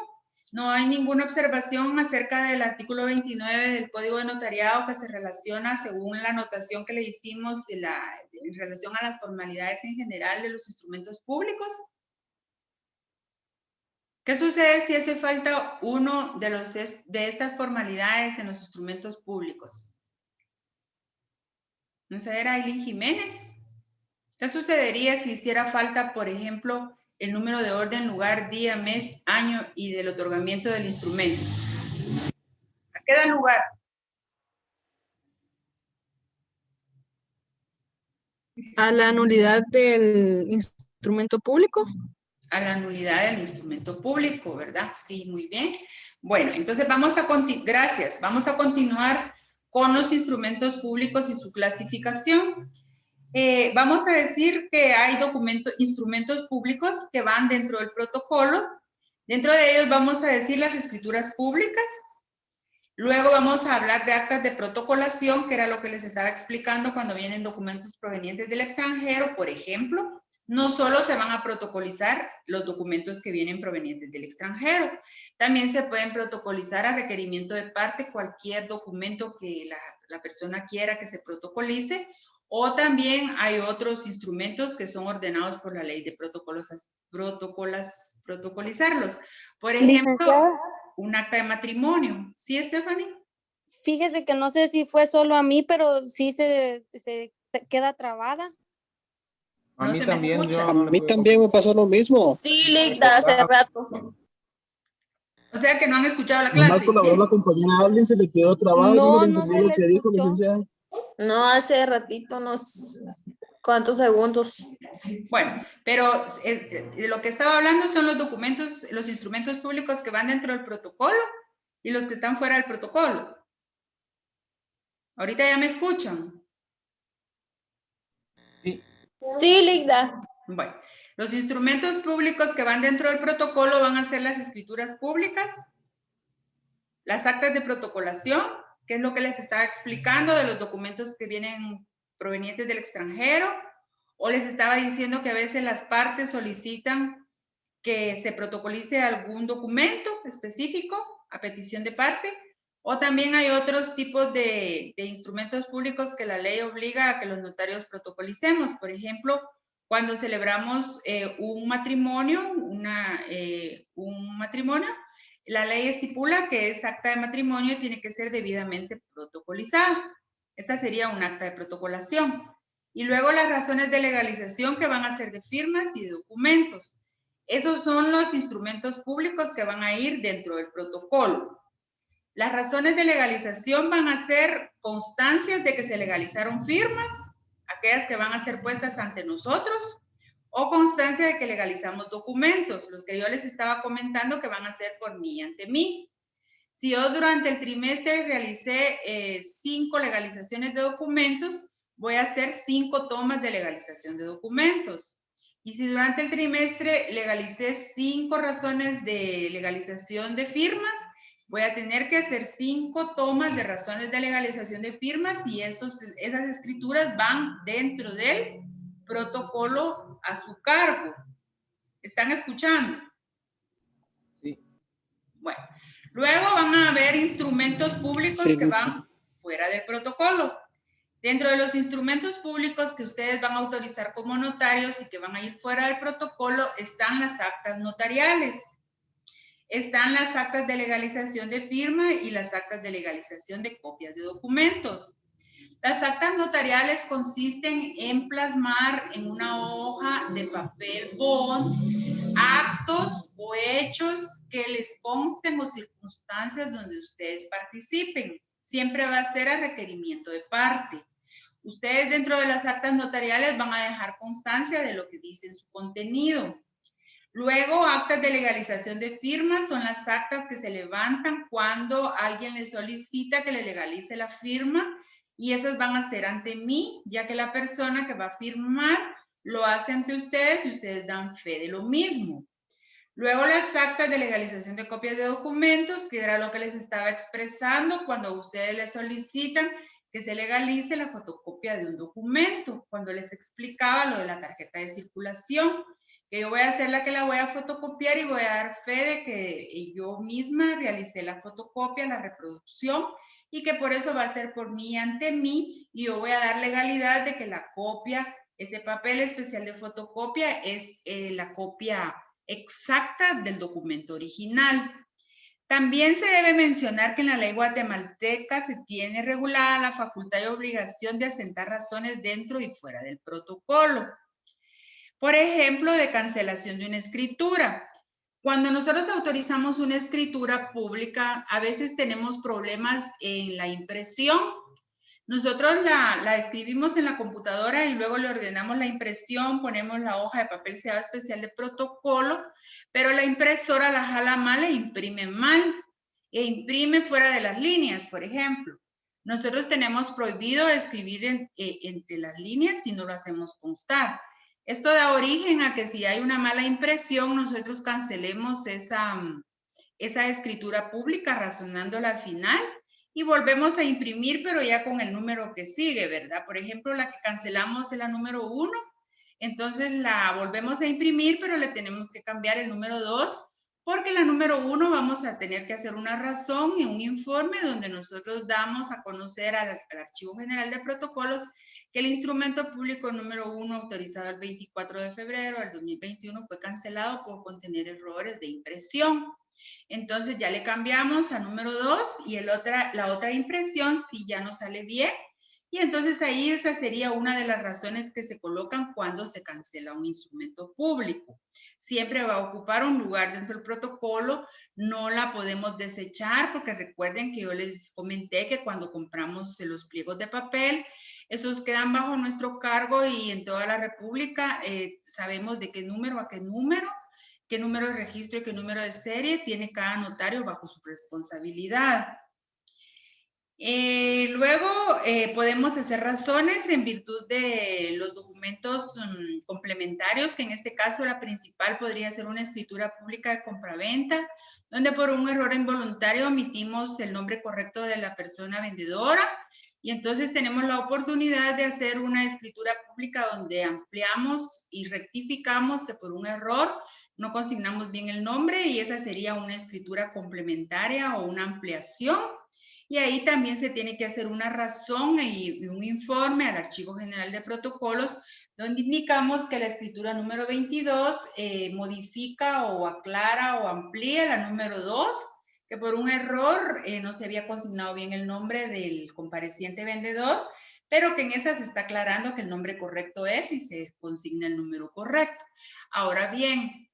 No hay ninguna observación acerca del artículo 29 del Código de Notariado que se relaciona, según la anotación que le hicimos, en relación a las formalidades en general de los instrumentos públicos. ¿Qué sucede si hace falta uno de estas formalidades en los instrumentos públicos? ¿No era Aileen Jiménez? ¿Qué sucedería si hiciera falta, por ejemplo, el número de orden, lugar, día, mes, año y del otorgamiento del instrumento? ¿A qué da lugar? A la nulidad del instrumento público. A la nulidad del instrumento público, ¿verdad? Sí, muy bien. Bueno, entonces vamos a continuar con los instrumentos públicos y su clasificación. Vamos a decir que hay instrumentos públicos que van dentro del protocolo. Dentro de ellos vamos a decir las escrituras públicas. Luego vamos a hablar de actas de protocolación, que era lo que les estaba explicando cuando vienen documentos provenientes del extranjero, por ejemplo. No solo se van a protocolizar los documentos que vienen provenientes del extranjero, también se pueden protocolizar a requerimiento de parte cualquier documento que la persona quiera que se protocolice, o también hay otros instrumentos que son ordenados por la ley de protocolizarlos. Por ejemplo, un acta de matrimonio. ¿Sí, Stephanie? Fíjese que no sé si fue solo a mí, pero sí se queda trabada. A mí también, a mí también me pasó lo mismo. Sí, Ligda, hace rato. O sea que no han escuchado la clase. Nomás por la voz la compañera alguien se le quedó trabado. No, no se lo le que dijo, escuchó. licenciada. No, hace ratito, ¿cuántos segundos? Bueno, pero lo que estaba hablando son los documentos, los instrumentos públicos que van dentro del protocolo y los que están fuera del protocolo. ¿Ahorita ya me escuchan? Sí. Sí, Ligda. Bueno, los instrumentos públicos que van dentro del protocolo van a ser las escrituras públicas, las actas de protocolación, que es lo que les estaba explicando de los documentos que vienen provenientes del extranjero, o les estaba diciendo que a veces las partes solicitan que se protocolice algún documento específico a petición de parte, o también hay otros tipos de instrumentos públicos que la ley obliga a que los notarios protocolicemos. Por ejemplo, cuando celebramos un matrimonio, la ley estipula que esa acta de matrimonio tiene que ser debidamente protocolizada. Esta sería un acta de protocolación. Y luego las razones de legalización que van a ser de firmas y de documentos. Esos son los instrumentos públicos que van a ir dentro del protocolo. Las razones de legalización van a ser constancias de que se legalizaron firmas, aquellas que van a ser puestas ante nosotros, o constancia de que legalizamos documentos, los que yo les estaba comentando que van a ser por mí y ante mí. Si yo durante el trimestre realicé 5 legalizaciones de documentos, voy a hacer 5 tomas de legalización de documentos. Y si durante el trimestre legalicé 5 razones de legalización de firmas, voy a tener que hacer 5 tomas de razones de legalización de firmas y esas escrituras van dentro del protocolo a su cargo. ¿Están escuchando? Sí. Bueno, luego van a haber instrumentos públicos que van fuera del protocolo. Dentro de los instrumentos públicos que ustedes van a autorizar como notarios y que van a ir fuera del protocolo están las actas notariales. Están las actas de legalización de firma y las actas de legalización de copias de documentos. Las actas notariales consisten en plasmar en una hoja de papel bond actos o hechos que les consten o circunstancias donde ustedes participen. Siempre va a ser a requerimiento de parte. Ustedes dentro de las actas notariales van a dejar constancia de lo que dice en su contenido. Luego, actas de legalización de firmas son las actas que se levantan cuando alguien le solicita que le legalice la firma y esas van a ser ante mí, ya que la persona que va a firmar lo hace ante ustedes y ustedes dan fe de lo mismo. Luego las actas de legalización de copias de documentos, que era lo que les estaba expresando cuando ustedes les solicitan que se legalice la fotocopia de un documento, cuando les explicaba lo de la tarjeta de circulación, que yo voy a ser la que la voy a fotocopiar y voy a dar fe de que yo misma realicé la fotocopia, la reproducción, y que por eso va a ser por mí ante mí, y yo voy a dar legalidad de que la copia, ese papel especial de fotocopia es la copia exacta del documento original. También se debe mencionar que en la ley guatemalteca se tiene regulada la facultad y obligación de asentar razones dentro y fuera del protocolo. Por ejemplo, de cancelación de una escritura. Cuando nosotros autorizamos una escritura pública, a veces tenemos problemas en la impresión. Nosotros la escribimos en la computadora y luego le ordenamos la impresión, ponemos la hoja de papel sellado especial de protocolo, pero la impresora la jala mal e imprime mal, e imprime fuera de las líneas, por ejemplo. Nosotros tenemos prohibido escribir entre las líneas si no lo hacemos constar. Esto da origen a que si hay una mala impresión, nosotros cancelemos esa escritura pública razonándola al final y volvemos a imprimir, pero ya con el número que sigue, ¿verdad? Por ejemplo, la que cancelamos es la número 1, entonces la volvemos a imprimir, pero le tenemos que cambiar el número 2, porque la número 1 vamos a tener que hacer una razón y un informe donde nosotros damos a conocer al Archivo General de Protocolos que el instrumento público número 1 autorizado el 24 de febrero del 2021 fue cancelado por contener errores de impresión. Entonces ya le cambiamos a número 2 y la otra impresión sí ya no sale bien. Y entonces ahí esa sería una de las razones que se colocan cuando se cancela un instrumento público. Siempre va a ocupar un lugar dentro del protocolo, no la podemos desechar porque recuerden que yo les comenté que cuando compramos los pliegos de papel, esos quedan bajo nuestro cargo y en toda la República sabemos de qué número a qué número de registro y qué número de serie tiene cada notario bajo su responsabilidad. Luego podemos hacer razones en virtud de los documentos complementarios, que en este caso la principal podría ser una escritura pública de compraventa, donde por un error involuntario omitimos el nombre correcto de la persona vendedora y entonces tenemos la oportunidad de hacer una escritura pública donde ampliamos y rectificamos que por un error no consignamos bien el nombre y esa sería una escritura complementaria o una ampliación. Y ahí también se tiene que hacer una razón y un informe al Archivo General de Protocolos, donde indicamos que la escritura número 22 modifica o aclara o amplía la número 2, que por un error no se había consignado bien el nombre del compareciente vendedor, pero que en esa se está aclarando que el nombre correcto es y se consigna el número correcto. Ahora bien,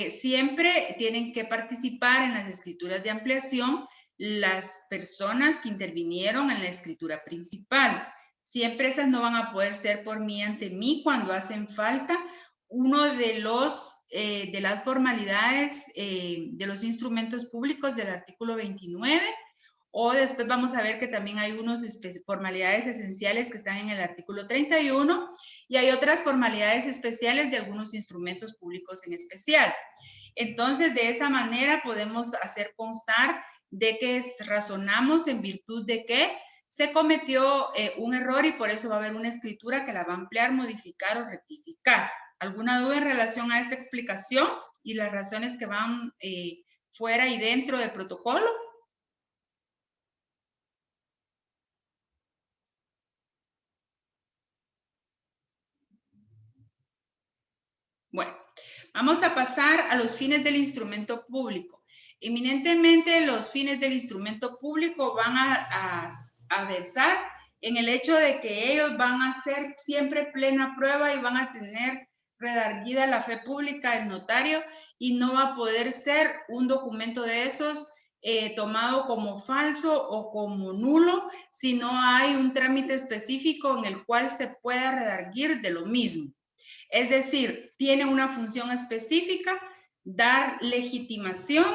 siempre tienen que participar en las escrituras de ampliación las personas que intervinieron en la escritura principal. Siempre esas no van a poder ser por mí ante mí cuando hacen falta uno de las formalidades de los instrumentos públicos del artículo 29, o después vamos a ver que también hay unas formalidades esenciales que están en el artículo 31 y hay otras formalidades especiales de algunos instrumentos públicos en especial. Entonces, de esa manera podemos hacer constar de que razonamos en virtud de que se cometió un error y por eso va a haber una escritura que la va a ampliar, modificar o rectificar. ¿Alguna duda en relación a esta explicación y las razones que van fuera y dentro del protocolo? Bueno, vamos a pasar a los fines del instrumento público. Eminentemente, los fines del instrumento público van a versar en el hecho de que ellos van a hacer siempre plena prueba y van a tener redarguida la fe pública del notario y no va a poder ser un documento de esos tomado como falso o como nulo si no hay un trámite específico en el cual se pueda redarguir de lo mismo. Es decir, tiene una función específica, dar legitimación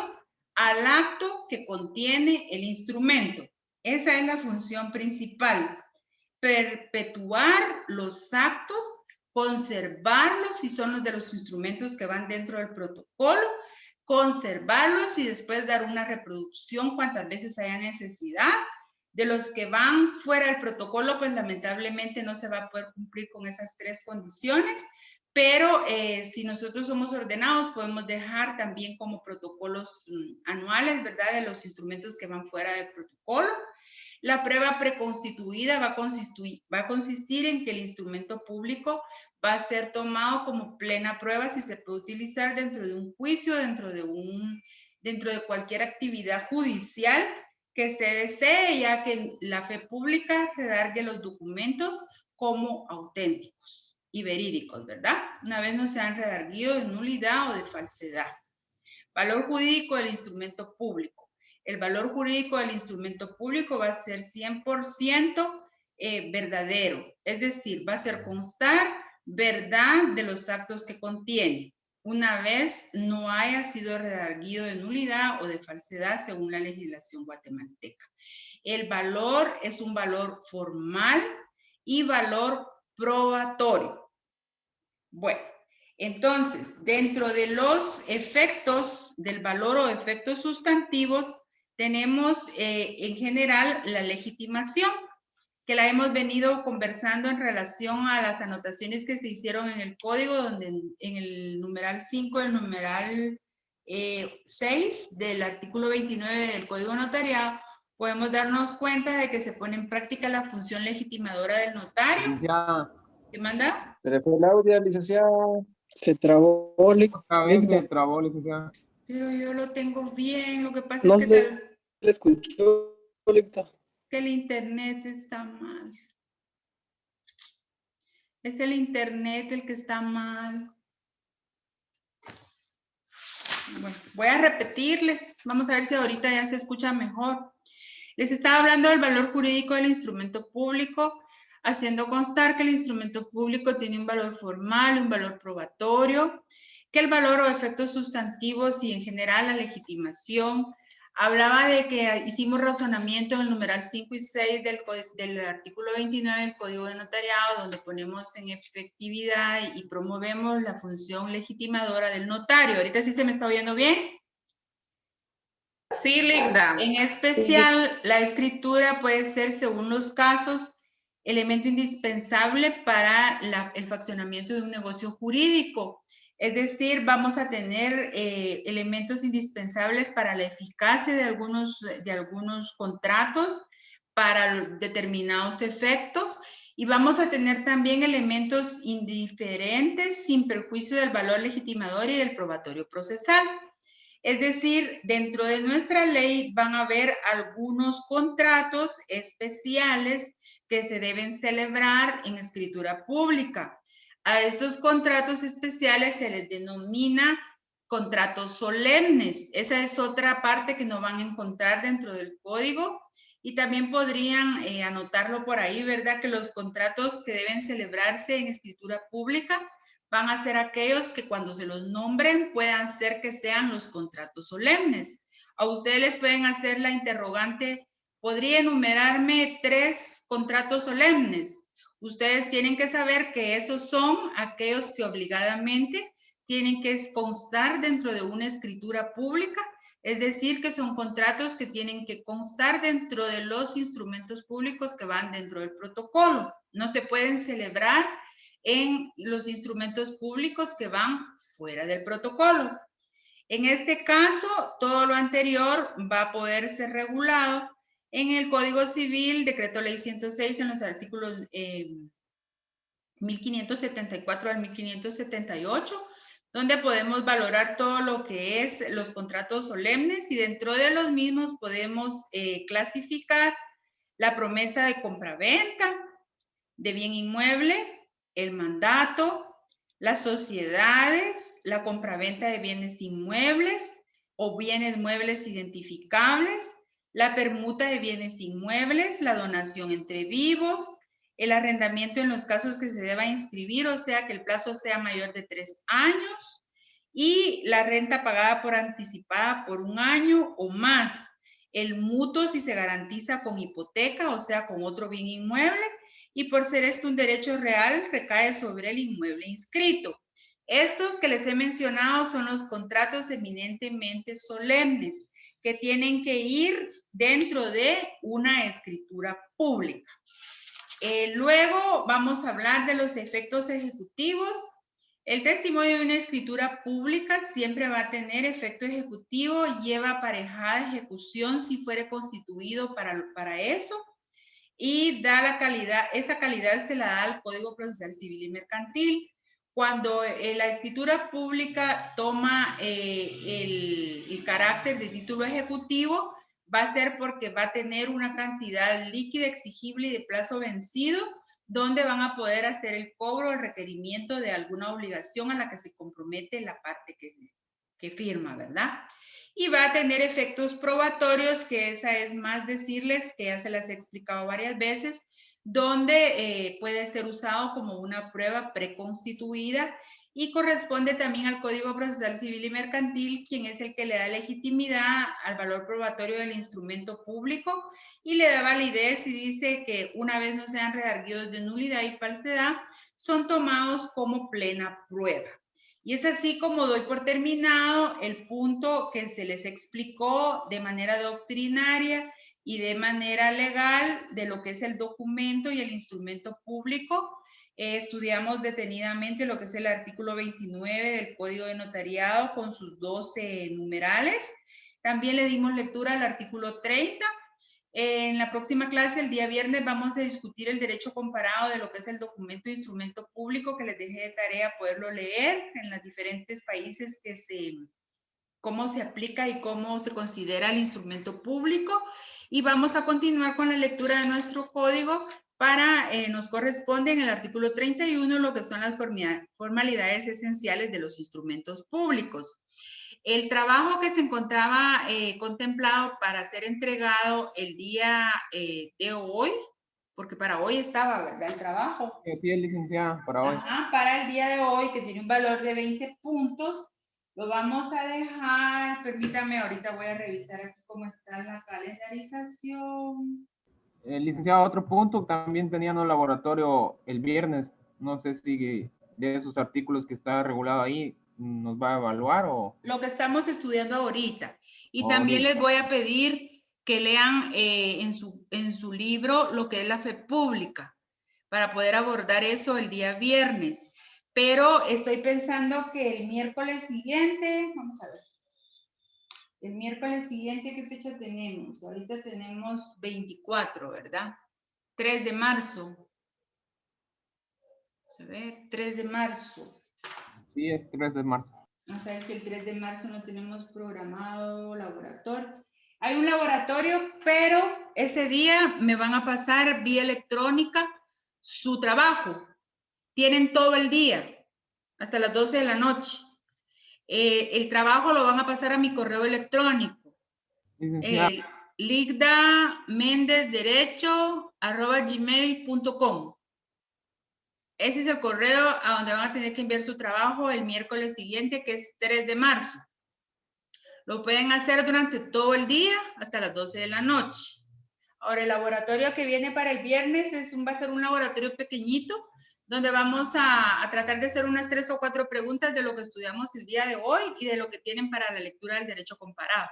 al acto que contiene el instrumento. Esa es la función principal. Perpetuar los actos, conservarlos si son los de los instrumentos que van dentro del protocolo, conservarlos y después dar una reproducción cuantas veces haya necesidad. De los que van fuera del protocolo, pues lamentablemente no se va a poder cumplir con esas tres condiciones, pero si nosotros somos ordenados, podemos dejar también como protocolos anuales, ¿verdad? De los instrumentos que van fuera del protocolo. La prueba preconstituida va a consistir en que el instrumento público va a ser tomado como plena prueba si se puede utilizar dentro de un juicio, dentro de cualquier actividad judicial que se desee, ya que la fe pública redargue los documentos como auténticos y verídicos, ¿verdad? Una vez no se han redarguido de nulidad o de falsedad. Valor jurídico del instrumento público. El valor jurídico del instrumento público va a ser 100% verdadero, es decir, va a ser constar verdad de los actos que contiene, una vez no haya sido redarguido de nulidad o de falsedad según la legislación guatemalteca. El valor es un valor formal y valor probatorio. Bueno, entonces, dentro de los efectos del valor o efectos sustantivos, tenemos en general la legitimación, que la hemos venido conversando en relación a las anotaciones que se hicieron en el código, donde en el numeral 5, el numeral 6 del artículo 29 del Código Notariado, podemos darnos cuenta de que se pone en práctica la función legitimadora del notario. Ya. ¿Qué manda? Se le fue el audio, licenciada. Se trabó. Se trabó, licenciada. Pero yo lo tengo bien, lo que pasa No es que, se le escuchó, Licta. que el internet está mal. Es el internet el que está mal. Bueno, voy a repetirles. Vamos a ver si ahorita ya se escucha mejor. Les estaba hablando del valor jurídico del instrumento público, haciendo constar que el instrumento público tiene un valor formal y un valor probatorio, que el valor o efectos sustantivos y en general la legitimación. Hablaba de que hicimos razonamiento en el numeral 5 y 6 del artículo 29 del Código de Notariado, donde ponemos en efectividad y promovemos la función legitimadora del notario. ¿Ahorita sí se me está oyendo bien? Sí, Linda. En especial, la escritura puede ser, según los casos, elemento indispensable para el fraccionamiento de un negocio jurídico. Es decir, vamos a tener elementos indispensables para la eficacia de algunos contratos, para determinados efectos, y vamos a tener también elementos indiferentes sin perjuicio del valor legitimador y del probatorio procesal. Es decir, dentro de nuestra ley van a haber algunos contratos especiales que se deben celebrar en escritura pública. A estos contratos especiales se les denomina contratos solemnes. Esa es otra parte que no van a encontrar dentro del código. Y también podrían anotarlo por ahí, ¿verdad? Que los contratos que deben celebrarse en escritura pública van a ser aquellos que cuando se los nombren puedan ser que sean los contratos solemnes. A ustedes les pueden hacer la interrogante, ¿podría enumerarme 3 contratos solemnes? Ustedes tienen que saber que esos son aquellos que obligadamente tienen que constar dentro de una escritura pública, es decir, que son contratos que tienen que constar dentro de los instrumentos públicos que van dentro del protocolo. No se pueden celebrar en los instrumentos públicos que van fuera del protocolo. En este caso, todo lo anterior va a poder ser regulado en el Código Civil, Decreto Ley 106, en los artículos 1574 al 1578, donde podemos valorar todo lo que es los contratos solemnes y dentro de los mismos podemos clasificar la promesa de compraventa de bien inmueble, el mandato, las sociedades, la compraventa de bienes inmuebles o bienes muebles identificables, la permuta de bienes inmuebles, la donación entre vivos, el arrendamiento en los casos que se deba inscribir, o sea que el plazo sea mayor de 3 años, y la renta pagada por anticipada por 1 año o más, el mutuo si se garantiza con hipoteca, o sea con otro bien inmueble, y por ser esto un derecho real, recae sobre el inmueble inscrito. Estos que les he mencionado son los contratos eminentemente solemnes, que tienen que ir dentro de una escritura pública. Luego vamos a hablar de los efectos ejecutivos. El testimonio de una escritura pública siempre va a tener efecto ejecutivo, lleva aparejada ejecución si fuere constituido para eso, y da la calidad, esa calidad se la da al Código Procesal Civil y Mercantil. Cuando la escritura pública toma el carácter de título ejecutivo, va a ser porque va a tener una cantidad líquida, exigible y de plazo vencido, donde van a poder hacer el cobro, el requerimiento de alguna obligación a la que se compromete la parte que firma, ¿verdad? Y va a tener efectos probatorios, que esa es más decirles, que ya se las he explicado varias veces, donde puede ser usado como una prueba preconstituida y corresponde también al Código Procesal Civil y Mercantil, quien es el que le da legitimidad al valor probatorio del instrumento público y le da validez y dice que una vez no sean redarguidos de nulidad y falsedad, son tomados como plena prueba. Y es así como doy por terminado el punto que se les explicó de manera doctrinaria y de manera legal de lo que es el documento y el instrumento público. Estudiamos detenidamente lo que es el artículo 29 del Código de Notariado con sus 12 numerales. También le dimos lectura al artículo 30. En la próxima clase, el día viernes, vamos a discutir el derecho comparado de lo que es el documento e instrumento público, que les dejé de tarea poderlo leer en los diferentes países cómo se aplica y cómo se considera el instrumento público. Y vamos a continuar con la lectura de nuestro código nos corresponde en el artículo 31 lo que son las formalidades esenciales de los instrumentos públicos. El trabajo que se encontraba contemplado para ser entregado el día de hoy, porque para hoy estaba, ¿verdad? El trabajo. Sí, licenciada, para hoy. Ajá, para el día de hoy, que tiene un valor de 20 puntos, lo vamos a dejar, permítame, ahorita voy a revisar aquí cómo está la calendarización. Licenciado, otro punto, también tenían un laboratorio el viernes, no sé si de esos artículos que está regulado ahí, nos va a evaluar o... Lo que estamos estudiando ahorita. Y también les voy a pedir que lean en su libro lo que es la fe pública, para poder abordar eso el día viernes. Pero estoy pensando que el miércoles siguiente, vamos a ver. El miércoles siguiente, ¿qué fecha tenemos? Ahorita tenemos 24, ¿verdad? 3 de marzo. Vamos a ver, 3 de marzo. Sí, es 3 de marzo. Vamos a ver si el 3 de marzo no tenemos programado laboratorio. Hay un laboratorio, pero ese día me van a pasar vía electrónica su trabajo. Tienen todo el día, hasta las 12 de la noche. El trabajo lo van a pasar a mi correo electrónico. ligdamendezderecho@gmail.com. Ese es el correo a donde van a tener que enviar su trabajo el miércoles siguiente, que es 3 de marzo. Lo pueden hacer durante todo el día hasta las 12 de la noche. Ahora, el laboratorio que viene para el viernes va a ser un laboratorio pequeñito, donde vamos a tratar de hacer unas 3 o 4 preguntas de lo que estudiamos el día de hoy y de lo que tienen para la lectura del derecho comparado.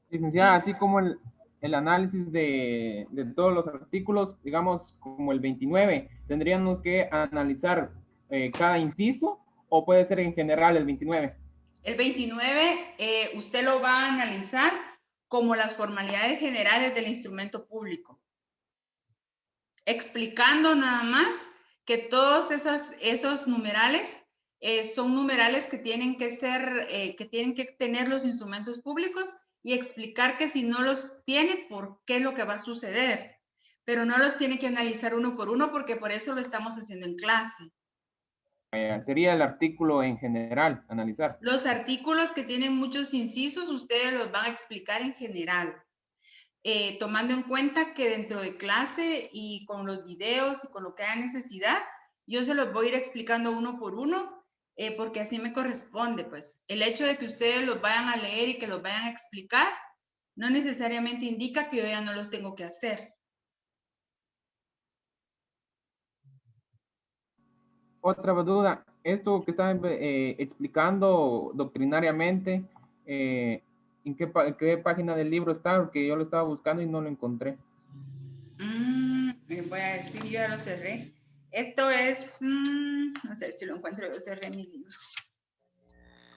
Licenciada, así como el análisis de todos los artículos, digamos como el 29, ¿tendríamos que analizar cada inciso o puede ser en general el 29? El 29 usted lo va a analizar como las formalidades generales del instrumento público, explicando nada más que todos esos numerales son numerales que tienen que tener los instrumentos públicos y explicar que si no los tiene, ¿por qué es lo que va a suceder? Pero no los tiene que analizar uno por uno porque por eso lo estamos haciendo en clase. Sería el artículo en general, analizar. Los artículos que tienen muchos incisos, ustedes los van a explicar en general. Tomando en cuenta que dentro de clase y con los videos y con lo que haya necesidad, yo se los voy a ir explicando uno por uno, porque así me corresponde, pues. El hecho de que ustedes los vayan a leer y que los vayan a explicar, no necesariamente indica que yo ya no los tengo que hacer. Otra duda, esto que están explicando doctrinariamente, ¿en qué página del libro está? Porque yo lo estaba buscando y no lo encontré. Voy a decir, yo ya lo cerré. Esto es, no sé si lo encuentro, yo cerré mi libro.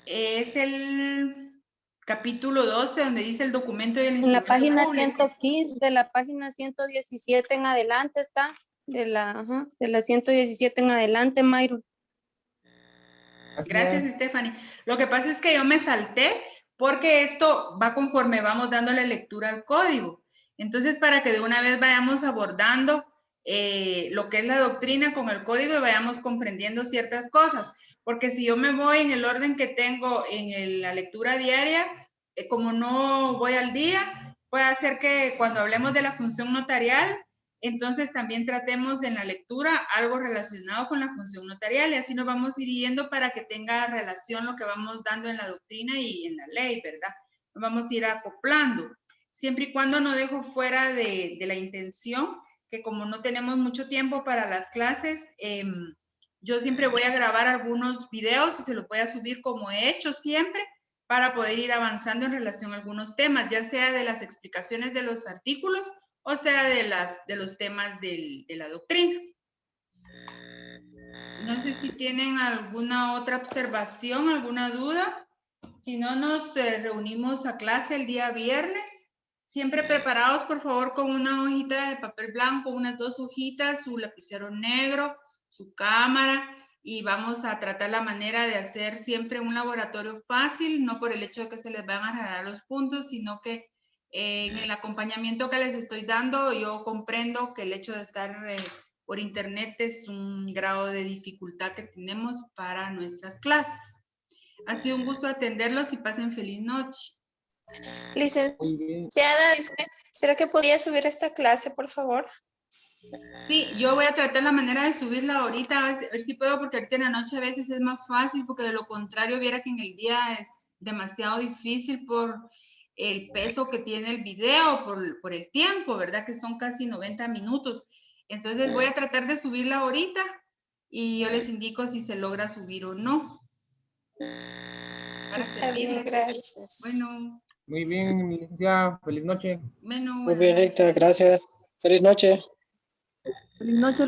Es el capítulo 12, donde dice el documento del En la instrumento página público. 115, de la página 117 en adelante está. De la 117 en adelante, Mayron. Gracias, Stephanie. Lo que pasa es que yo me salté porque esto va conforme vamos dándole lectura al código. Entonces, para que de una vez vayamos abordando lo que es la doctrina con el código y vayamos comprendiendo ciertas cosas. Porque si yo me voy en el orden que tengo en la lectura diaria, como no voy al día, puede hacer que cuando hablemos de la función notarial, entonces también tratemos en la lectura algo relacionado con la función notarial y así nos vamos a ir yendo para que tenga relación lo que vamos dando en la doctrina y en la ley, ¿verdad? Nos vamos a ir acoplando, siempre y cuando no dejo fuera de la intención, que como no tenemos mucho tiempo para las clases, yo siempre voy a grabar algunos videos y se los voy a subir como he hecho siempre para poder ir avanzando en relación a algunos temas, ya sea de las explicaciones de los artículos o sea de los temas de la doctrina. No sé si tienen alguna otra observación, alguna duda. Si no, nos reunimos a clase el día viernes. Siempre preparados, por favor, con una hojita de papel blanco, unas 2 hojitas, su lapicero negro, su cámara, y vamos a tratar la manera de hacer siempre un laboratorio fácil, no por el hecho de que se les van a dar los puntos, sino que en el acompañamiento que les estoy dando, yo comprendo que el hecho de estar por internet es un grado de dificultad que tenemos para nuestras clases. Ha sido un gusto atenderlos y pasen feliz noche. Licenciada, ¿será que podría subir esta clase, por favor? Sí, yo voy a tratar la manera de subirla ahorita, a ver si puedo, porque ahorita en la noche a veces es más fácil, porque de lo contrario, viera que en el día es demasiado difícil por el peso que tiene el video, por el tiempo, ¿verdad? Que son casi 90 minutos. Entonces voy a tratar de subirla ahorita y yo les indico si se logra subir o no. Está bien, gracias. Bueno. Muy bien, licenciada. Feliz noche. Bueno, muy bien, Héctor, gracias. Feliz noche. Feliz noche.